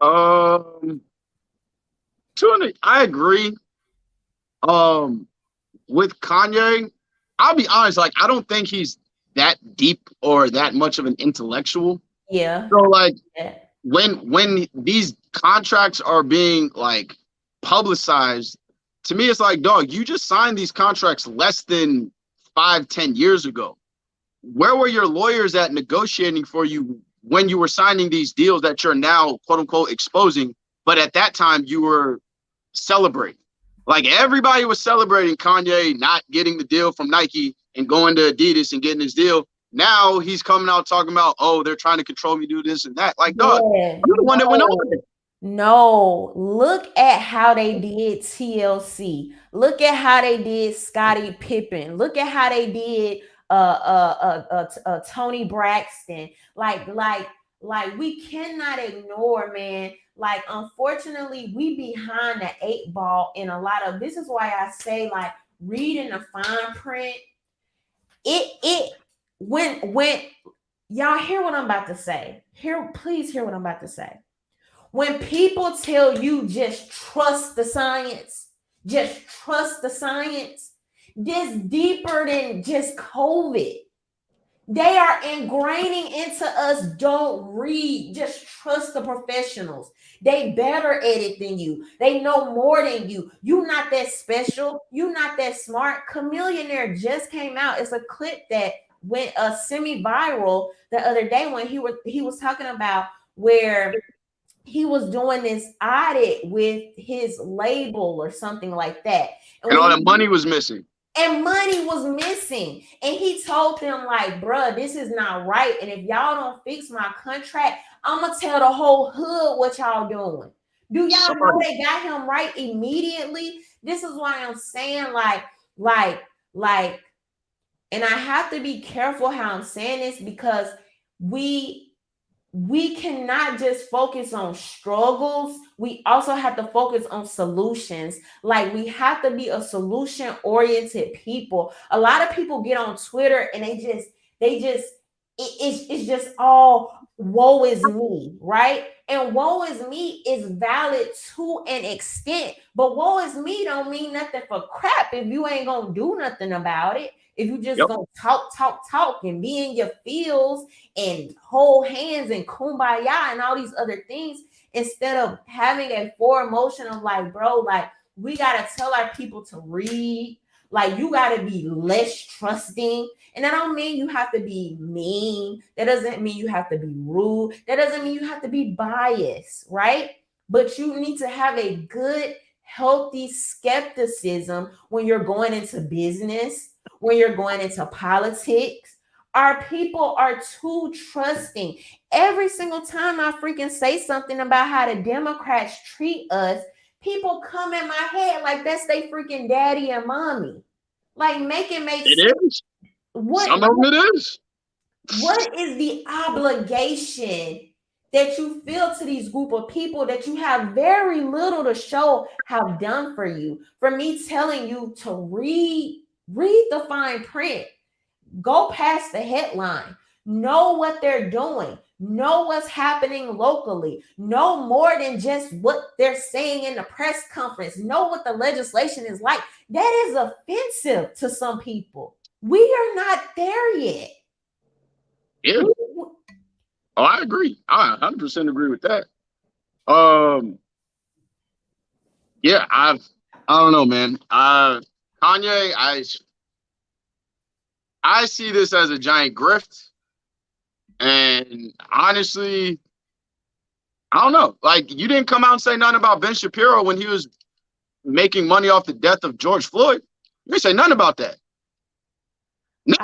I agree. With Kanye, I'll be honest, like I don't think he's that deep or that much of an intellectual. Yeah. So like when these contracts are being like publicized, to me it's like, dog, you just signed these contracts less than 5-10 years ago. Where were your lawyers at negotiating for you when you were signing these deals that you're now quote unquote exposing? But at that time you were celebrating. Like everybody was celebrating Kanye not getting the deal from Nike and going to Adidas and getting his deal. Now he's coming out talking about, oh, they're trying to control me, do this and that. Like, dog, you're the one that went on it. No, look at how they did TLC. Look at how they did Scottie Pippen. Look at how they did Tony Braxton. Like we cannot ignore, man. Like, unfortunately, we behind the 8 ball in a lot of, this is why I say, like, reading the fine print. When y'all hear what I'm about to say, please hear what I'm about to say. When people tell you just trust the science, this deeper than just COVID. They are ingraining into us, don't read, just trust the professionals. They better at it than you. They know more than you. You're not that special. You're not that smart. Chameleonaire just came out. It's a clip that went semi-viral the other day when he was talking about where he was doing this audit with his label or something like that. And all the money was missing. And money was missing. And he told them, like, bruh, this is not right. And if y'all don't fix my contract, I'm going to tell the whole hood what y'all doing. Do y'all know they got him right immediately? This is why I'm saying, like, and I have to be careful how I'm saying this, because we cannot just focus on struggles. We also have to focus on solutions. Like, we have to be a solution-oriented people. A lot of people get on Twitter and it's just all woe is me, right? And woe is me is valid to an extent, but woe is me don't mean nothing for crap if you ain't gonna do nothing about it. If you just gonna talk and be in your feels and hold hands and kumbaya and all these other things, instead of having a forward motion of like, bro, like, we gotta tell our people to read. Like, you gotta be less trusting. And that don't mean you have to be mean. That doesn't mean you have to be rude. That doesn't mean you have to be biased, right? But you need to have a good, healthy skepticism when you're going into business, when you're going into politics. Our people are too trusting. Every single time I freaking say something about how the Democrats treat us, people come in my head like that's they freaking daddy and mommy. Like, make it make sense. It is. Some of it is. What is the obligation that you feel to these group of people that you have very little to show have done for you? For me telling you to read the fine print, go past the headline, know what they're doing, know what's happening locally, know more than just what they're saying in the press conference, know what the legislation is like. That is offensive to some people. We are not there yet. Yeah. Oh, I agree. I 100% agree with that. Yeah, I don't know, man. Kanye, I see this as a giant grift. And honestly, I don't know. Like, you didn't come out and say nothing about Ben Shapiro when he was making money off the death of George Floyd. You didn't say nothing about that. No.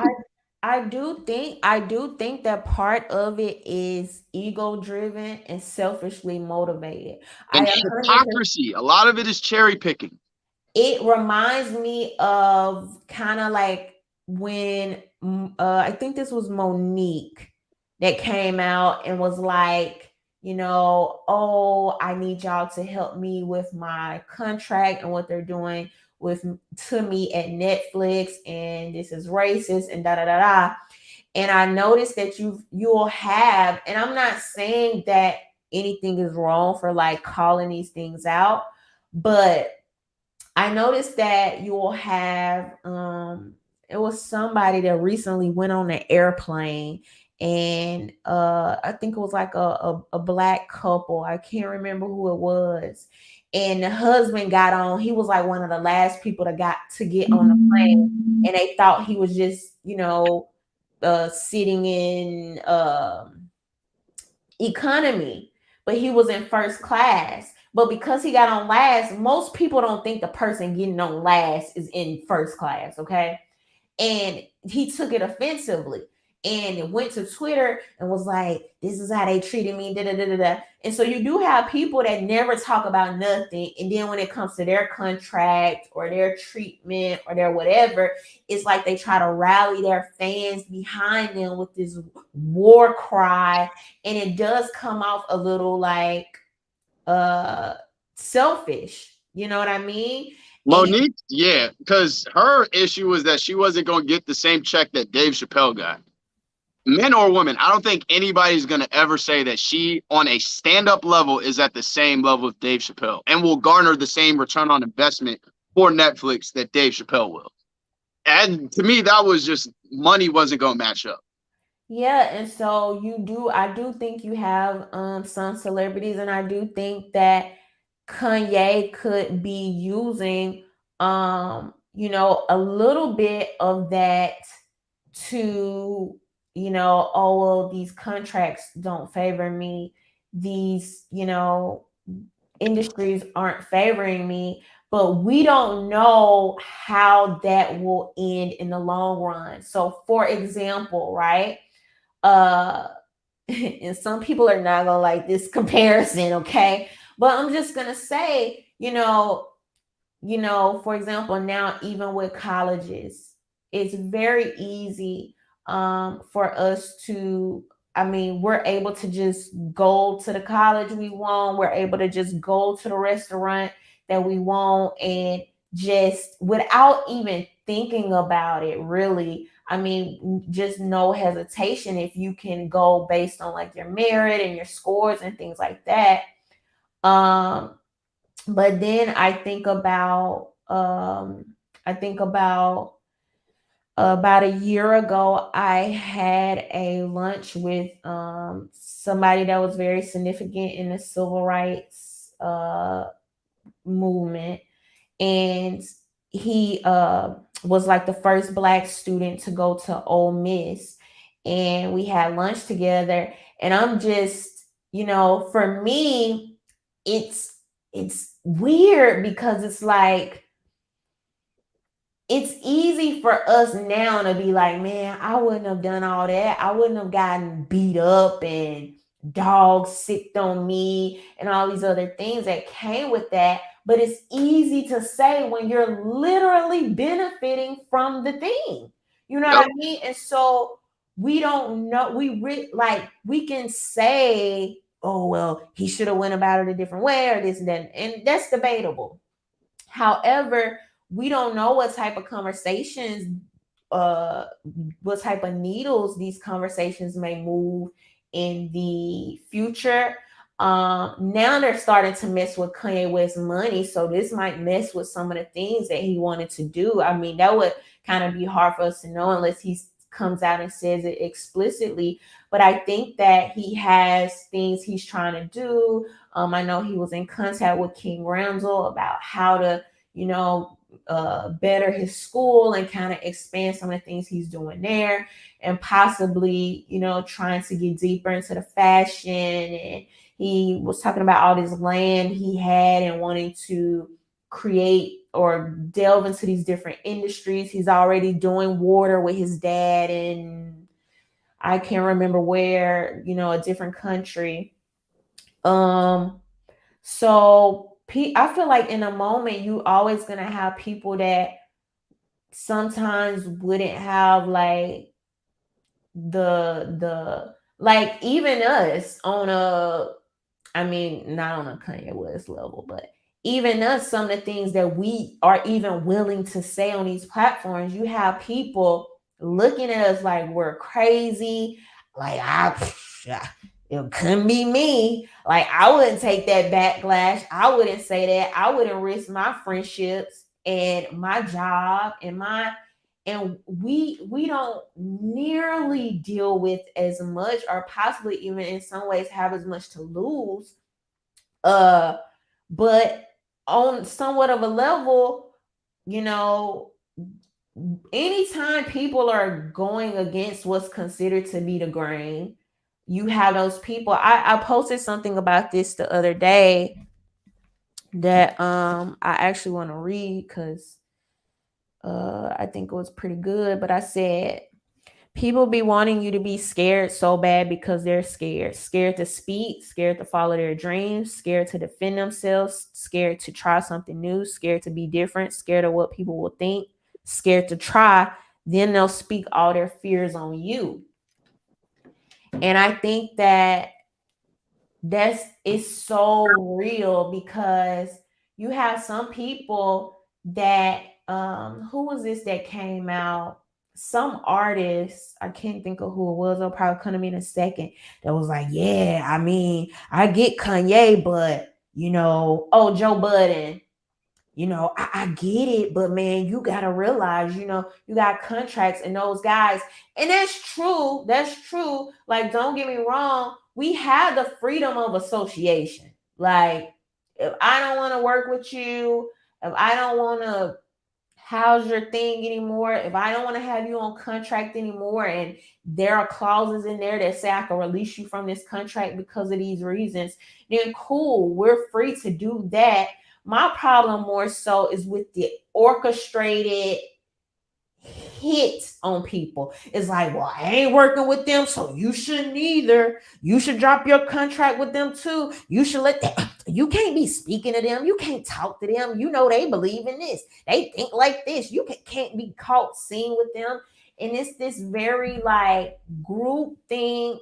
I do think that part of it is ego driven and selfishly motivated. And hypocrisy. A lot of it is cherry picking. It reminds me of kind of like when I think this was Monique that came out and was like, you know, oh, I need y'all to help me with my contract and what they're doing to me at Netflix, and this is racist and da da da da. And I noticed that you'll have, and I'm not saying that anything is wrong for like calling these things out, but I noticed that you'll have it was somebody that recently went on an airplane, and I think it was like a black couple. I can't remember who it was. And the husband got on. He was like one of the last people that got to get on the plane, and they thought he was just, you know, sitting in economy, but he was in first class. But because he got on last, most people don't think the person getting on last is in first class, okay? And he took it offensively and went to Twitter and was like, this is how they treated me, da da da da da. And so you do have people that never talk about nothing, and then when it comes to their contract or their treatment or their whatever, it's like they try to rally their fans behind them with this war cry, and it does come off a little like selfish. You know what I mean? Monique, yeah, because her issue was that she wasn't going to get the same check that Dave Chappelle got. Men or women, I don't think anybody's going to ever say that she, on a stand-up level, is at the same level of Dave Chappelle and will garner the same return on investment for Netflix that Dave Chappelle will. And to me, that was just money wasn't going to match up. Yeah, and so I do think you have some celebrities, and I do think that Kanye could be using you know, a little bit of that to, you know, oh well, these contracts don't favor me, these, industries aren't favoring me, but we don't know how that will end in the long run. So for example, right? And some people are not gonna like this comparison, okay? But I'm just gonna say, for example, now even with colleges, it's very easy for us to, we're able to just go to the college we want. We're able to just go to the restaurant that we want, and just without even thinking about it, really. Just no hesitation, if you can go based on like your merit and your scores and things like that. But then I think about about a year ago, I had a lunch with somebody that was very significant in the civil rights movement, and he was like the first Black student to go to Ole Miss, and we had lunch together. And I'm just, for me, it's weird, because it's like, it's easy for us now to be like, man, I wouldn't have done all that. I wouldn't have gotten beat up and dogs sicked on me and all these other things that came with that. But it's easy to say when you're literally benefiting from the thing. You know what I mean? And so we don't know. We can say, oh, well, he should have went about it a different way, or this and that. And that's debatable. However, we don't know what type of conversations, what type of needles these conversations may move in the future. Now they're starting to mess with Kanye West's money, so this might mess with some of the things that he wanted to do. That would kind of be hard for us to know unless he comes out and says it explicitly. But I think that he has things he's trying to do. I know he was in contact with King Ramsel about how to, better his school and kind of expand some of the things he's doing there, and possibly, trying to get deeper into the fashion. And he was talking about all this land he had and wanting to create or delve into these different industries. He's already doing water with his dad, and I can't remember where, a different country. So I feel like in a moment, you always going to have people that sometimes wouldn't have like like even us on not on a Kanye West level, but even us, some of the things that we are even willing to say on these platforms, you have people looking at us like we're crazy. Like, it couldn't be me. Like, I wouldn't take that backlash. I wouldn't say that. I wouldn't risk my friendships and my job and we don't nearly deal with as much, or possibly even in some ways have as much to lose. But on somewhat of a level, anytime people are going against what's considered to be the grain, you have those people. I posted something about this the other day that I actually want to read, because I think it was pretty good. But I said, people be wanting you to be scared so bad because they're scared to speak, scared to follow their dreams, scared to defend themselves, scared to try something new, scared to be different, scared of what people will think, scared to try. Then they'll speak all their fears on you. And I think that is so real, because you have some people that who was this that came out? Some artist, I can't think of who it was. I'll probably come to me in a second. That was like, yeah, I get Kanye, but Joe Budden. I get it, but man, you gotta realize, you got contracts and those guys, and that's true. That's true. Like, don't get me wrong. We have the freedom of association. Like, if I don't want to work with you, if I don't want to how's your thing anymore? If I don't want to have you on contract anymore, and there are clauses in there that say I can release you from this contract because of these reasons, then cool, we're free to do that. My problem more so is with the orchestrated hit on people. It's like, well, I ain't working with them, so you shouldn't either. You should drop your contract with them too. You should let them, you can't be speaking to them. You can't talk to them. You know, they believe in this. They think like this. You can't be caught seen with them. And it's this very like group think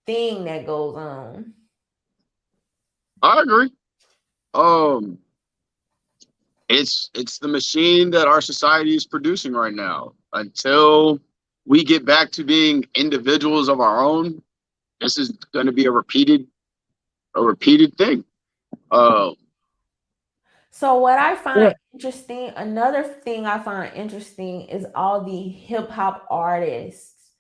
thing that goes on. I agree. It's the machine that our society is producing right now. Until we get back to being individuals of our own, this is going to be a repeated thing. So what I find interesting, another thing I find interesting is all the hip hop artists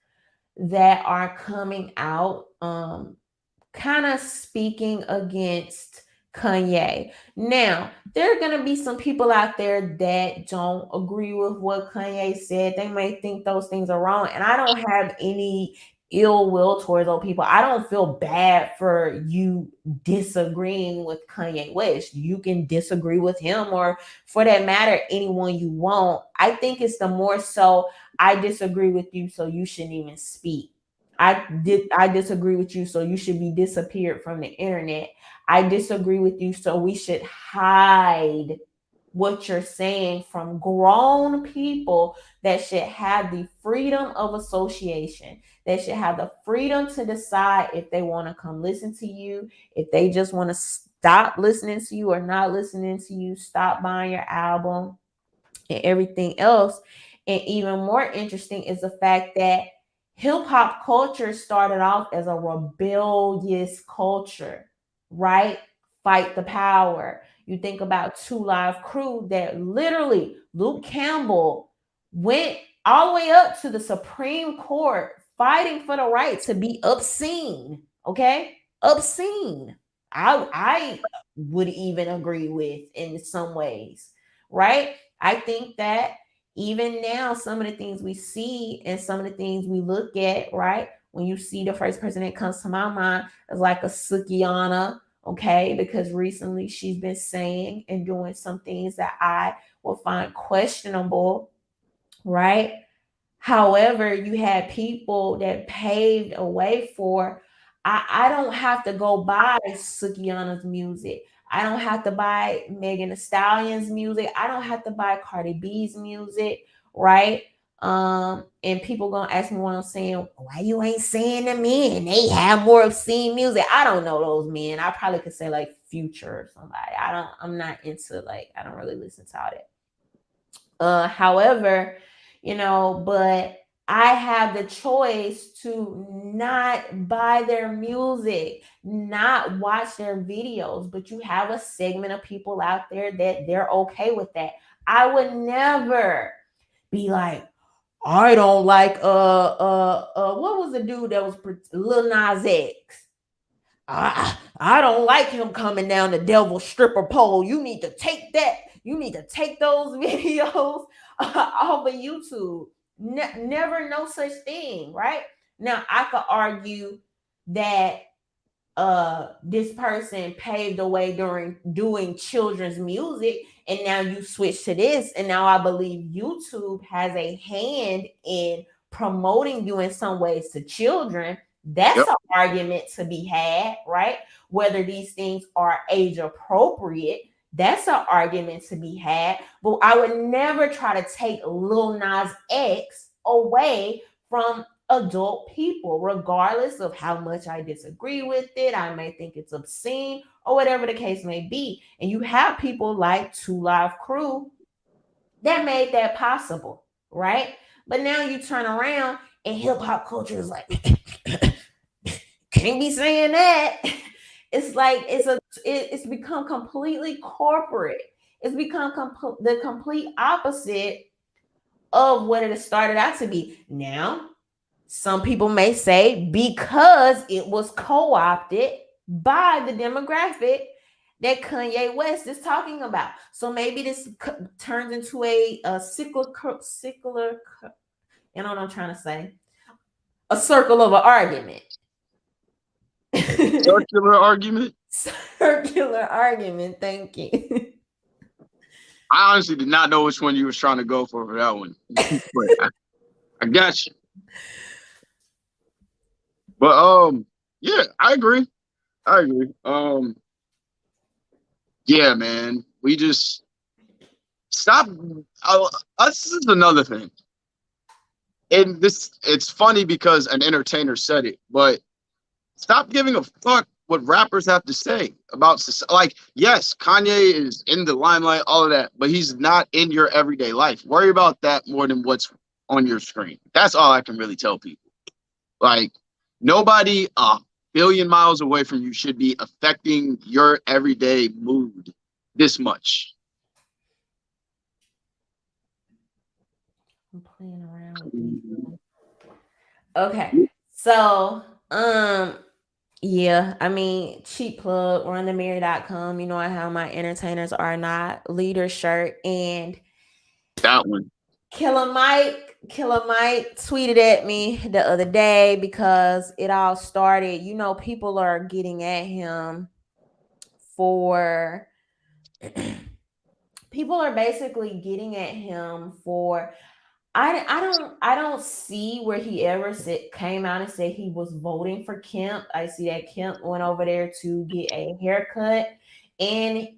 that are coming out kind of speaking against Kanye. Now, there are going to be some people out there that don't agree with what Kanye said. They may think those things are wrong. And I don't have any ill will towards those people. I don't feel bad for you disagreeing with Kanye West. You can disagree with him, or for that matter, anyone you want. I think it's the more so, I disagree with you, so you shouldn't even speak. I disagree with you, so you should be disappeared from the internet. I disagree with you, so we should hide what you're saying from grown people that should have the freedom of association. They should have the freedom to decide if they want to come listen to you, if they just want to stop listening to you or not listening to you, stop buying your album and everything else. And even more interesting is the fact that hip hop culture started off as a rebellious culture, right? Fight the power. You think about 2 Live Crew, that literally Luke Campbell went all the way up to the Supreme Court fighting for the right to be obscene. Okay? Obscene. I would even agree with in some ways, right? I think that even now, some of the things we see and some of the things we look at, right? When you see, the first person that comes to my mind is like a Sukiana, okay? Because recently she's been saying and doing some things that I will find questionable, right? However, you had people that paved a way for, I don't have to go buy Sukiana's music. I don't have to buy Megan Thee Stallion's music. I don't have to buy Cardi B's music, right? And people gonna ask me what I'm saying. Why you ain't saying the men? They have more obscene music. I don't know those men. I probably could say like Future or somebody. I'm not into, like, I don't really listen to all that. However, but I have the choice to not buy their music, not watch their videos, but you have a segment of people out there that they're okay with that. I would never be like, I don't like what was the dude that was Lil Nas X? I don't like him coming down the devil's stripper pole. You need to take that. You need to take those videos off of YouTube. Never no such thing, right? Now I could argue that this person paved the way during doing children's music, and now you switch to this, and now I believe YouTube has a hand in promoting you in some ways to children. That's an argument to be had, right? Whether these things are age appropriate, that's an argument to be had. But I would never try to take Lil Nas X away from adult people, regardless of how much I disagree with it. I may think it's obscene or whatever the case may be. And you have people like 2 Live Crew that made that possible, right? But now you turn around and hip hop culture is like, can't be saying that. It's like it's become completely corporate. It's become the complete opposite of what it started out to be. Now, some people may say because it was co-opted by the demographic that Kanye West is talking about. So maybe this turns into a you know what I'm trying to say? A circle of an argument. Circular argument. Circular argument. Thank you. I honestly did not know which one you was trying to go for that one. But I got you. But yeah, I agree. Yeah, man. We just stop. This is another thing. And it's funny because an entertainer said it, but stop giving a fuck what rappers have to say about society. Like, yes, Kanye is in the limelight, all of that, but he's not in your everyday life. Worry about that more than what's on your screen. That's all I can really tell people. Like, nobody a billion miles away from you should be affecting your everyday mood this much. I'm playing around with these. Okay, so yeah, I mean, cheap plug, RhondaMary.com. You know, I have my entertainers are not leaders shirt, and that one. Killer Mike tweeted at me the other day because it all started. You know, people are getting at him for people are basically getting at him for I don't see where he ever came out and said he was voting for Kemp. I see that Kemp went over there to get a haircut, and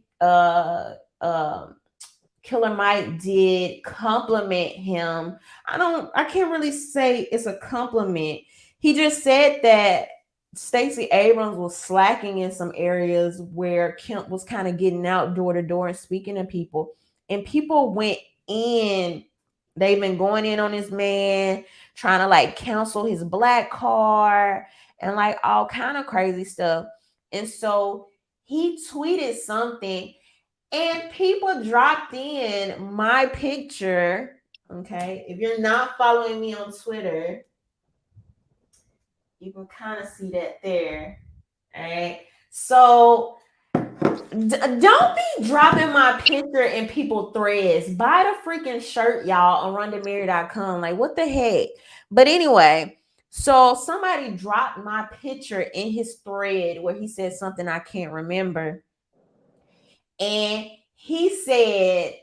Killer Mike did compliment him. I can't really say it's a compliment. He just said that Stacey Abrams was slacking in some areas where Kemp was kind of getting out door to door and speaking to people, and people went in. They've been going in on this man, trying to like cancel his black card and like all kind of crazy stuff. And so he tweeted something, and people dropped in my picture. Okay, if you're not following me on Twitter, you can kind of see that there. All right, so don't be dropping my picture in people threads. Buy the freaking shirt, y'all, on RhondaMary.com. Like, what the heck? But anyway, so somebody dropped my picture in his thread where he said something I can't remember. And he said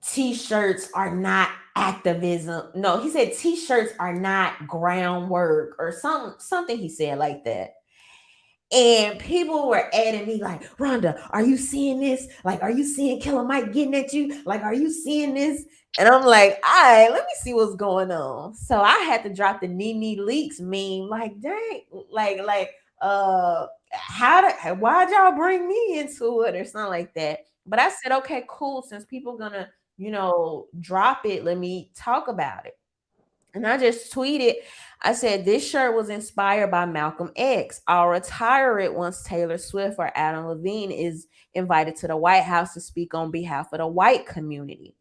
t-shirts are not activism. No, he said t-shirts are not groundwork or something he said like that. And people were adding me like, Rhonda, are you seeing this? Like, are you seeing Killer Mike getting at you? Like, are you seeing this? And I'm like, all right, let me see what's going on. So I had to drop the Nene Leaks meme. Like, dang, why'd y'all bring me into it or something like that? But I said, okay, cool. Since people gonna, drop it, let me talk about it. And I just tweeted, I said, this shirt was inspired by Malcolm X. I'll retire it once Taylor Swift or Adam Levine is invited to the White House to speak on behalf of the white community.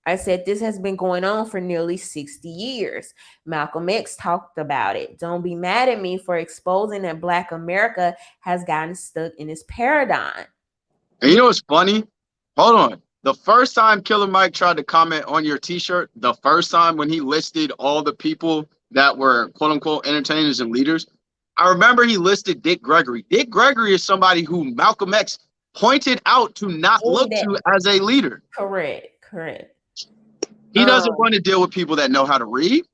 I said, this has been going on for nearly 60 years. Malcolm X talked about it. Don't be mad at me for exposing that Black America has gotten stuck in this paradigm. And you know what's funny? Hold on. The first time Killer Mike tried to comment on your t-shirt, the first time when he listed all the people that were quote unquote entertainers and leaders, I remember he listed Dick Gregory. Dick Gregory is somebody who Malcolm X pointed out to not look to as a leader. Correct. He doesn't want to deal with people that know how to read.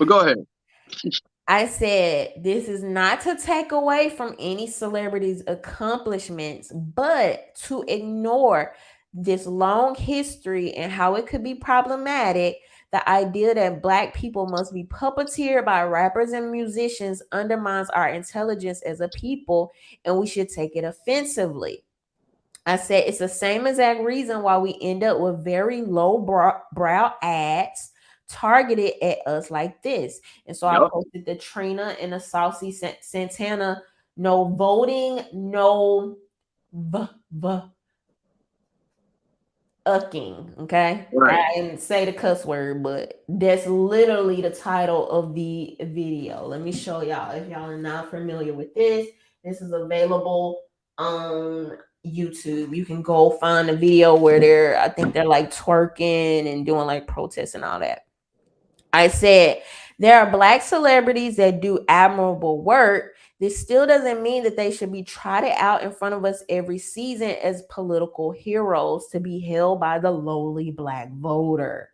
But go ahead. I said, this is not to take away from any celebrity's accomplishments, but to ignore this long history and how it could be problematic. The idea that Black people must be puppeteered by rappers and musicians undermines our intelligence as a people, and we should take it offensively. I said, it's the same exact reason why we end up with very low brow ads targeted at us like this. And so I posted the Trina and the Saucy Santana, no voting, no ucking. Okay. Right. I didn't say the cuss word, but that's literally the title of the video. Let me show y'all if y'all are not familiar with this. This is available on YouTube. You can go find a video where I think they're like twerking and doing like protests and all that. I said there are Black celebrities that do admirable work. This still doesn't mean that they should be trotted out in front of us every season as political heroes to be held by the lowly Black voter.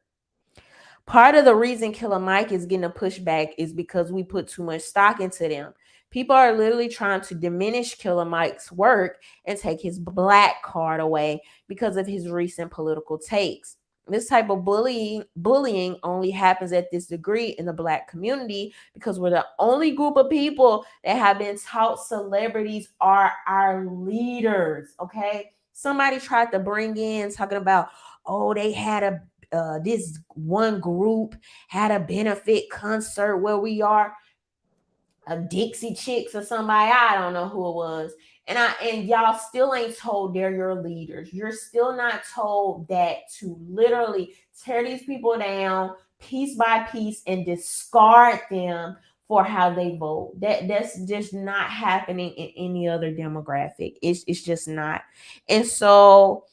Part of the reason Killer Mike is getting a pushback is because we put too much stock into them. People are literally trying to diminish Killer Mike's work and take his Black card away because of his recent political takes. This type of bullying only happens at this degree in the Black community because we're the only group of people that have been taught celebrities are our leaders. Okay, somebody tried to bring in talking about, oh, they had this one group had a benefit concert where we are a Dixie Chicks or somebody, I don't know who it was. And y'all still ain't told they're your leaders. You're still not told that to literally tear these people down piece by piece and discard them for how they vote. That's just not happening in any other demographic. It's just not. And so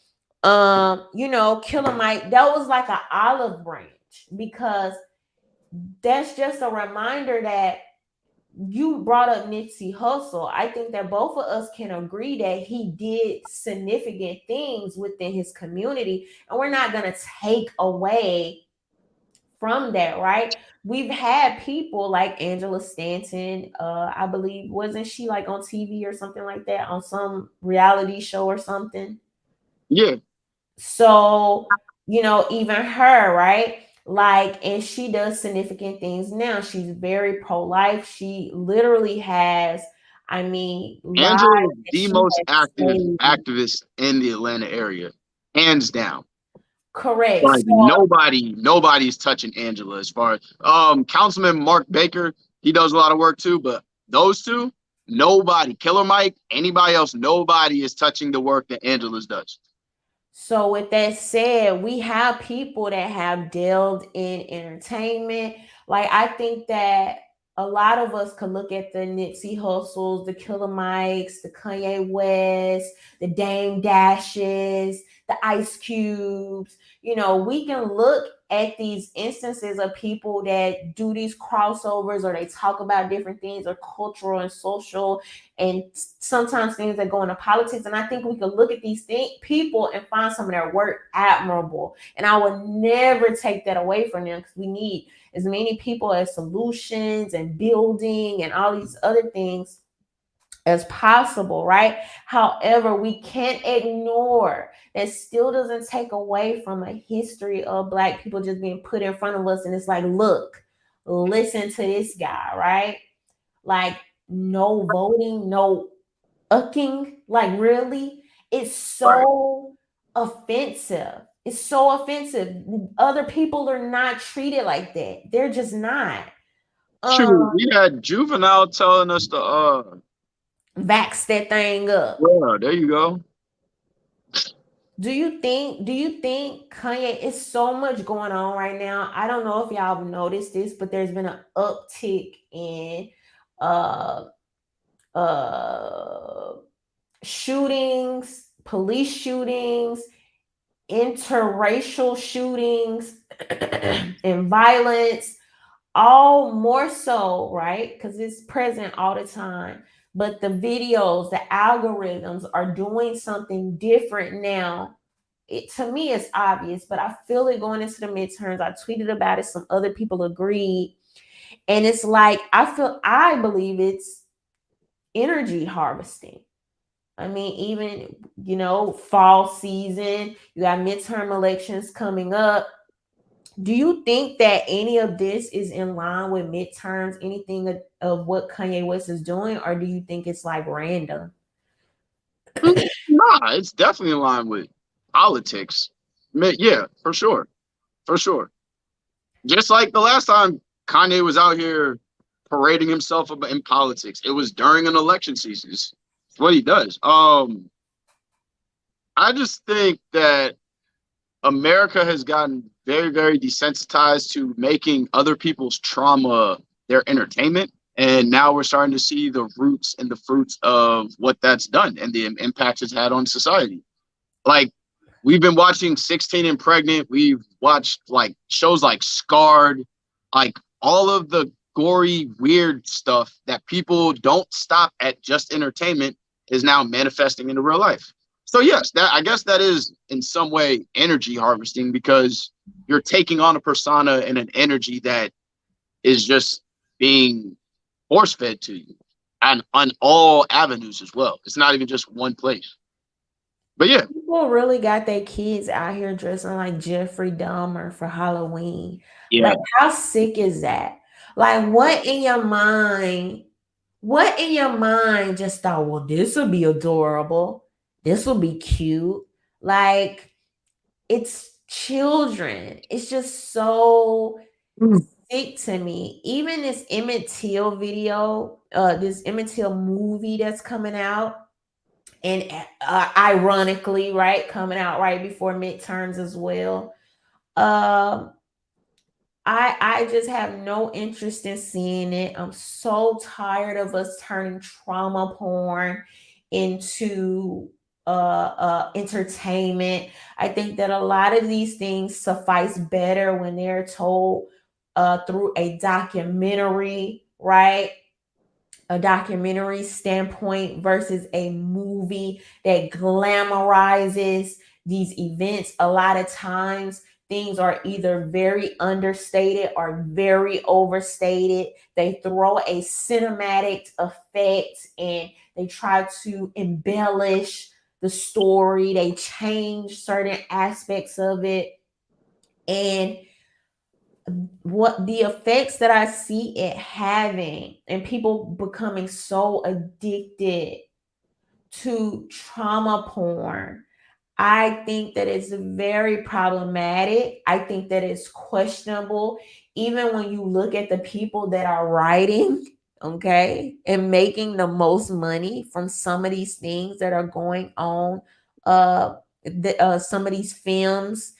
Killer Mike, that was like an olive branch, because that's just a reminder that you brought up Nipsey Hussle. I think that both of us can agree that he did significant things within his community, and we're not going to take away from that, right? We've had people like Angela Stanton, I believe, wasn't she like on TV or something like that, on some reality show or something? Yeah. So, even her, right? Like, and she does significant things now. She's very pro-life. She literally has, Angela is the most active activist in the Atlanta area, hands down. Correct. Like, nobody's touching Angela as far as Councilman Mark Baker. He does a lot of work too, but those two, nobody, Killer Mike, anybody else, nobody is touching the work that Angela's does. So with that said, we have people that have delved in entertainment. Like, I think that a lot of us could look at the Nipsey Hussles, the Killer Mikes, the Kanye West, the Dame Dashes, the Ice Cubes. We can look at these instances of people that do these crossovers, or they talk about different things, or cultural and social, and sometimes things that go into politics. And I think we can look at these people and find some of their work admirable. And I would never take that away from them, because we need as many people as solutions and building and all these other things as possible, right? However, we can't ignore that still doesn't take away from a history of Black people just being put in front of us. And it's like, look, listen to this guy, right? Like, no voting, no ucking. Like, really? It's so offensive. It's so offensive. Other people are not treated like that. They're just not. We had Juvenile telling us to vax that thing up. Yeah, there you go. Do you think Kanye, is so much going on right now? I don't know if y'all have noticed this, but there's been an uptick in shootings, police shootings, interracial shootings, and violence, all more so, right? Because it's present all the time. But the videos, the algorithms are doing something different now. To me, it's obvious, but I feel it going into the midterms. I tweeted about it. Some other people agreed. And it's like, I believe it's energy harvesting. Even, fall season, you got midterm elections coming up. Do you think that any of this is in line with midterms, anything of what Kanye West is doing, or do you think it's like random? Nah, it's definitely in line with politics. Yeah, for sure. For sure. Just like the last time Kanye was out here parading himself in politics, it was during an election season. It's what he does. I just think that America has gotten very, very desensitized to making other people's trauma their entertainment. And now we're starting to see the roots and the fruits of what that's done and the impacts it's had on society. Like, we've been watching 16 and Pregnant. We've watched like shows like Scarred, like all of the gory, weird stuff that people don't stop at just entertainment is now manifesting into real life. So yes, that I guess that is in some way energy harvesting, because you're taking on a persona and an energy that is just being force fed to you, and on all avenues as well. It's not even just one place. But yeah, People really got their kids out here dressing like Jeffrey Dahmer for Halloween. yeah. Like, how sick is that? Like, what in your mind? What in your mind just thought, well, this will be adorable. This will be cute. Like, it's children. It's just so sick to me. Even this Emmett Till video, this Emmett Till movie that's coming out, and ironically, right, coming out right before midterms as well. Um, I just have no interest in seeing it. I'm so tired of us turning trauma porn into entertainment. I think that a lot of these things suffice better when they're told through a documentary, right? A documentary standpoint versus a movie that glamorizes these events. A lot of times things are either very understated or very overstated. They throw a cinematic effect and they try to embellish the story. They change certain aspects of it. And what the effects that I see it having, and people becoming so addicted to trauma porn, I think that it's very problematic. I think that it's questionable. Even when you look at the people that are writing, okay, and making the most money from some of these things that are going on, some of these films,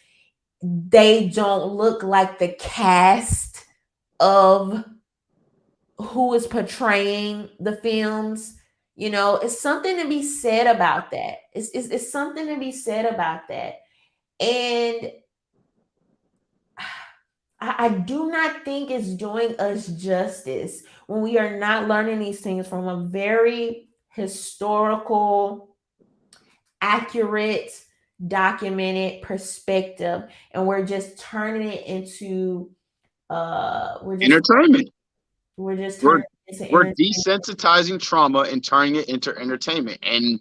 they don't look like the cast of who is portraying the films. You know, it's something to be said about that. It's something to be said about that. And I do not think it's doing us justice when we are not learning these things from a very historical, accurate, documented perspective, and we're just turning it into Entertainment. we're just We're turning it into we're entertainment. desensitizing trauma and turning it into entertainment. And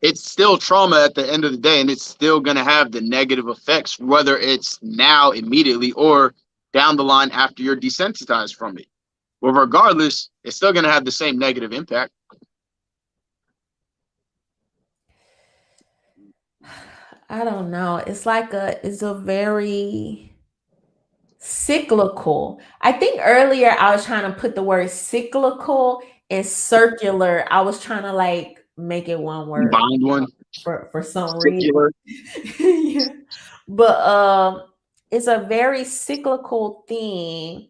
it's still trauma at the end of the day, and it's still going to have the negative effects, whether it's now immediately or down the line after you're desensitized from it. Well, regardless, it's still going to have the same negative impact. I don't know. It's a very cyclical. I think earlier I was trying to put the word cyclical and circular. I was trying to like make it one word Combined one. for some reason. Particular. Yeah. But it's a very cyclical theme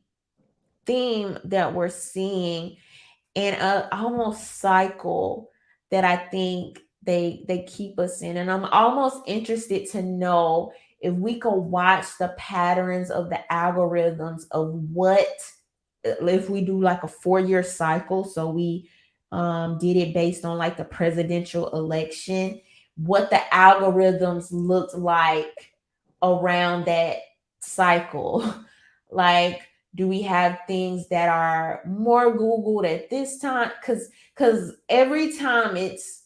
that we're seeing, and almost cycle that I think they keep us in. And I'm almost interested to know if we could watch the patterns of the algorithms of what, if we do like a 4-year cycle. So we did it based on like the presidential election, what the algorithms looked like around that cycle. Like, do we have things that are more Googled at this time? Because every time it's,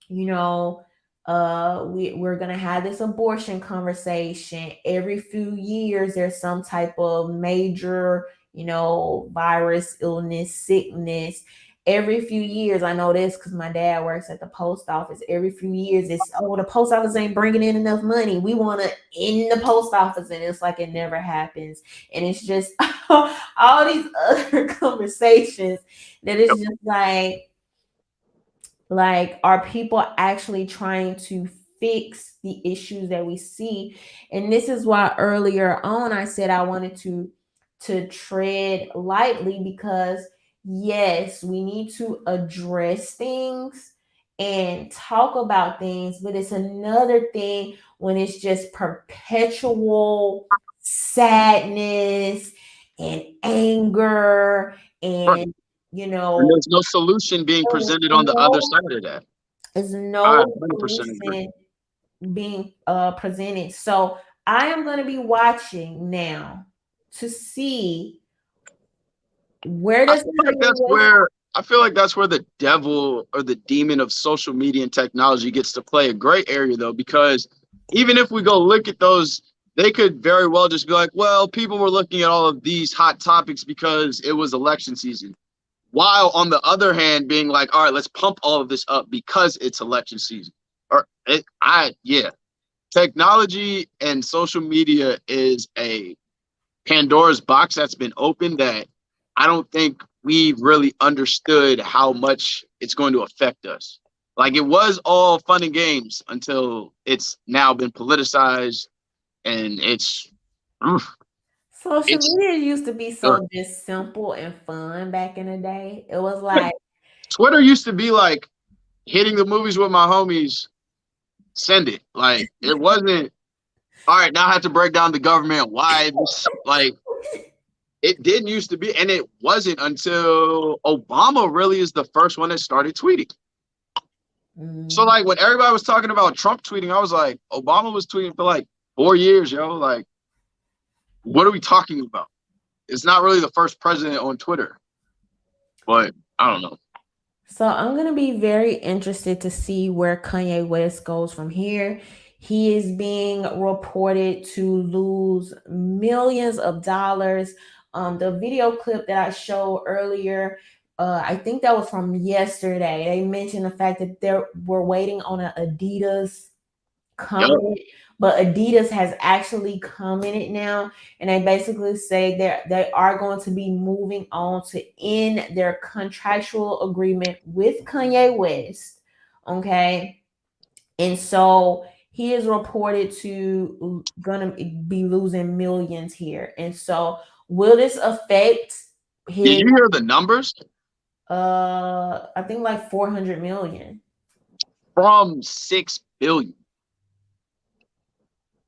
you know, we're gonna have this abortion conversation. Every few years, there's some type of major, you know, virus, illness, sickness. Every few years, I know this because my dad works at the post office. Every few years, it's, oh, the post office ain't bringing in enough money. We want to end the post office, and it's like it never happens. And it's just all these other conversations that it's just like, are people actually trying to fix the issues that we see? And this is why earlier on I said I wanted to tread lightly, because yes, we need to address things and talk about things, but it's another thing when it's just perpetual sadness and anger Right. and And there's no solution being there's presented on the other no, side of that. there's I no 100% agree. solution being presented. So I am going to be watching now to see where I does feel like that's where I feel like that's where the devil or the demon of social media and technology gets to play a great area though, because even if we go look at those, they could very well just be like, well, people were looking at all of these hot topics because it was election season. While on the other hand, being like, all right, let's pump all of this up because it's election season. Yeah, technology and social media is a Pandora's box that's been opened that I don't think we really understood how much it's going to affect us. Like it was all fun and games until it's now been politicized and social it's media used to be so just simple and fun back in the day. It was like, Twitter used to be like hitting the movies with my homies, send it. Like it wasn't all right, now I have to break down the government why this like it didn't used to be, and it wasn't until Obama really is the first one that started tweeting. So like when everybody was talking about Trump tweeting, I was like, Obama was tweeting for like 4 years, yo. Like, what are we talking about? It's not really the first president on Twitter, but I don't know. so I'm going to be very interested to see where Kanye West goes from here. He is being reported to lose millions of dollars. The video clip that I showed earlier, I think that was from yesterday. They mentioned the fact that we're waiting on an Adidas comment, but Adidas has actually commented now, and they basically say they are going to be moving on to end their contractual agreement with Kanye West. Okay, and so he is reported to gonna be losing millions here, and so will this affect Did his? you hear the numbers? I think like 400 million. From 6 billion.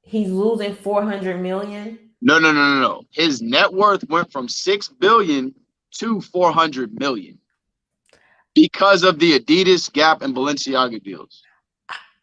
He's losing 400 million. No. His net worth went from 6 billion to 400 million because of the Adidas, Gap, and Balenciaga deals.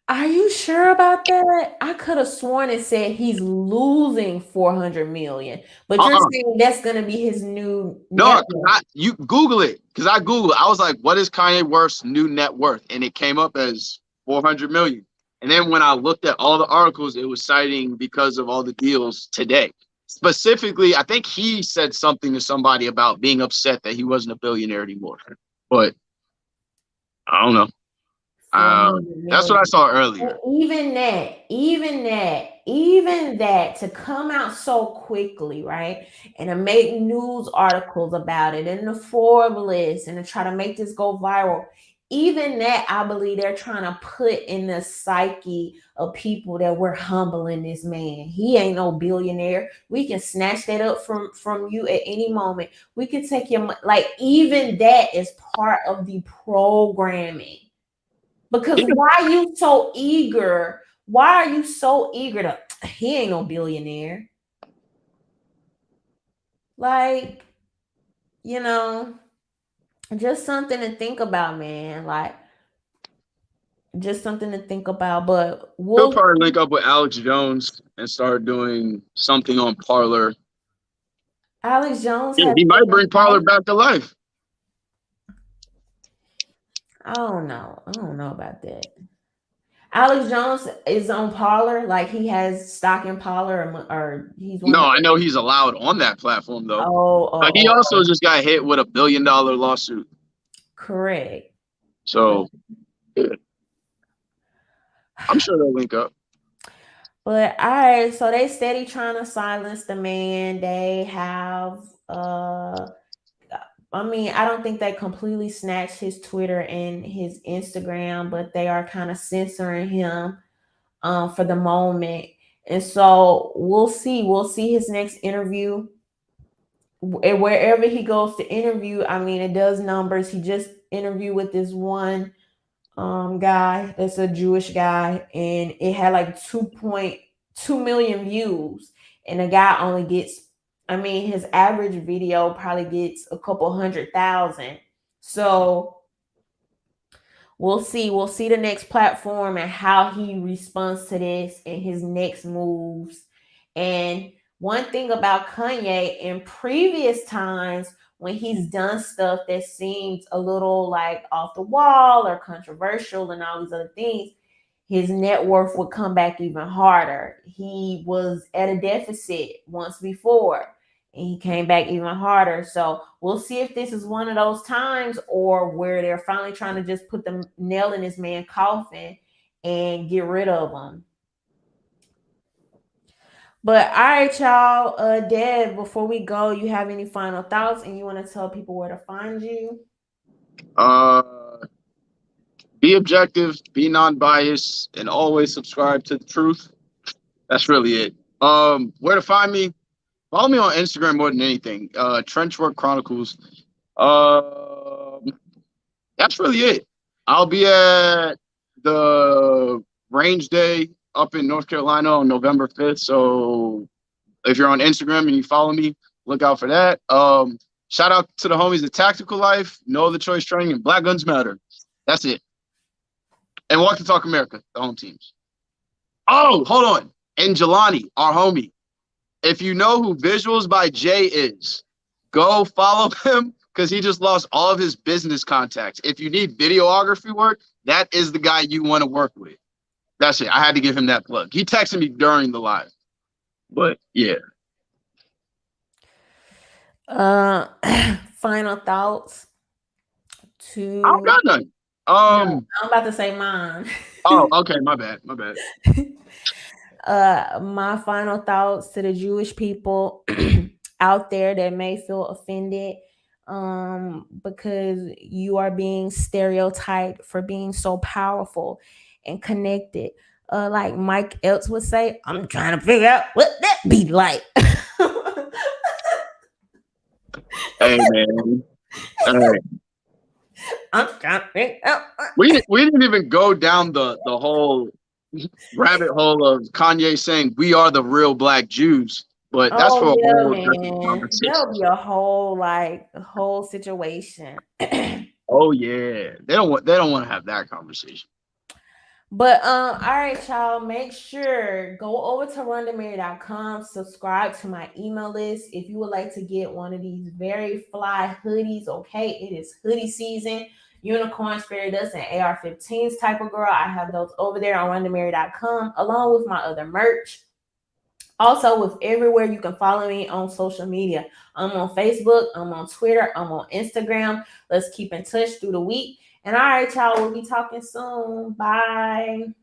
Are you sure about that? I could have sworn it said he's losing 400 million, but you're saying that's going to be his new net worth. You Google it, because I Googled it. I was like, what is Kanye West's new net worth? And it came up as 400 million. And then when I looked at all the articles, it was citing because of all the deals today. Specifically, I think he said something to somebody about being upset that he wasn't a billionaire anymore. But I don't know. That's what I saw earlier. Even that to come out so quickly, right? And to make news articles about it and the Forbes list and to try to make this go viral. Even that, I believe they're trying to put in the psyche of people that we're humbling this man. He ain't no billionaire. We can snatch that up from you at any moment. We can take your like. Even that is part of the programming. Because why are you so eager? Why are you so eager to? He ain't no billionaire. Like, just something to think about, man. Like, just something to think about. But He'll probably link up with Alex Jones and start doing something on Parler. Alex Jones. He might bring Parler back to life. I don't know about that. Alex Jones is on Parler, like he has stock in Parler, or he's one. No, I know he's allowed on that platform though. But he also just got hit with $1 billion lawsuit. Correct. So yeah. I'm sure they'll link up. But all right, so they steady trying to silence the man. They have I mean, I don't think they completely snatched his Twitter and his Instagram, but they are kind of censoring him for the moment. And so we'll see. We'll see his next interview. wherever he goes to interview, I mean, it does numbers. He just interviewed with this one guy that's a Jewish guy, and it had like 2.2 million views, and the guy only gets, I mean, his average video probably gets a couple 100,000. So we'll see the next platform and how he responds to this and his next moves. And one thing about Kanye, in previous times when he's done stuff that seems a little like off the wall or controversial and all these other things, his net worth would come back even harder. He was at a deficit once before, and he came back even harder. So we'll see if this is one of those times, or where they're finally trying to just put the nail in this man's coffin and get rid of him. But all right, y'all. Dev, before we go, you have any final thoughts, and you want to tell people where to find you? Be objective, be non-biased, and always subscribe to the truth. That's really it. Where to find me? Follow me on Instagram more than anything. Trenchwork Chronicles. That's really it. I'll be at the Range Day up in North Carolina on November 5th. So if you're on Instagram and you follow me, look out for that. Shout out to the homies at Tactical Life, No Other Choice Training, and Black Guns Matter. That's it. And Walk the Talk America, the home teams. Oh, hold on. And Jelani, our homie. If you know who Visuals by Jay is, go follow him, because he just lost all of his business contacts. If you need videography work, that is the guy you want to work with. That's it. I had to give him that plug. He texted me during the live. But yeah. Final thoughts to I don't got none. I'm about to say mine. Oh, okay. My bad. My final thoughts to the Jewish people out there that may feel offended because you are being stereotyped for being so powerful and connected. Like Mike Epps would say, I'm trying to figure out what that be like. Hey, man. All right. I'm trying to figure out. We didn't even go down the whole rabbit hole of Kanye saying we are the real Black Jews, but that's for a whole different conversation. That'll be a whole situation. Oh yeah, they don't want to have that conversation. But all right, y'all, make sure go over to RhondaMary.com, subscribe to my email list if you would like to get one of these very fly hoodies. Okay, it is hoodie season. Unicorns, fairy dust, and AR-15s type of girl. I have those over there on RhondaMary.com, along with my other merch. Also, with everywhere you can follow me on social media. I'm on Facebook, I'm on Twitter, I'm on Instagram. Let's keep in touch through the week. And all right, y'all, we'll be talking soon. Bye.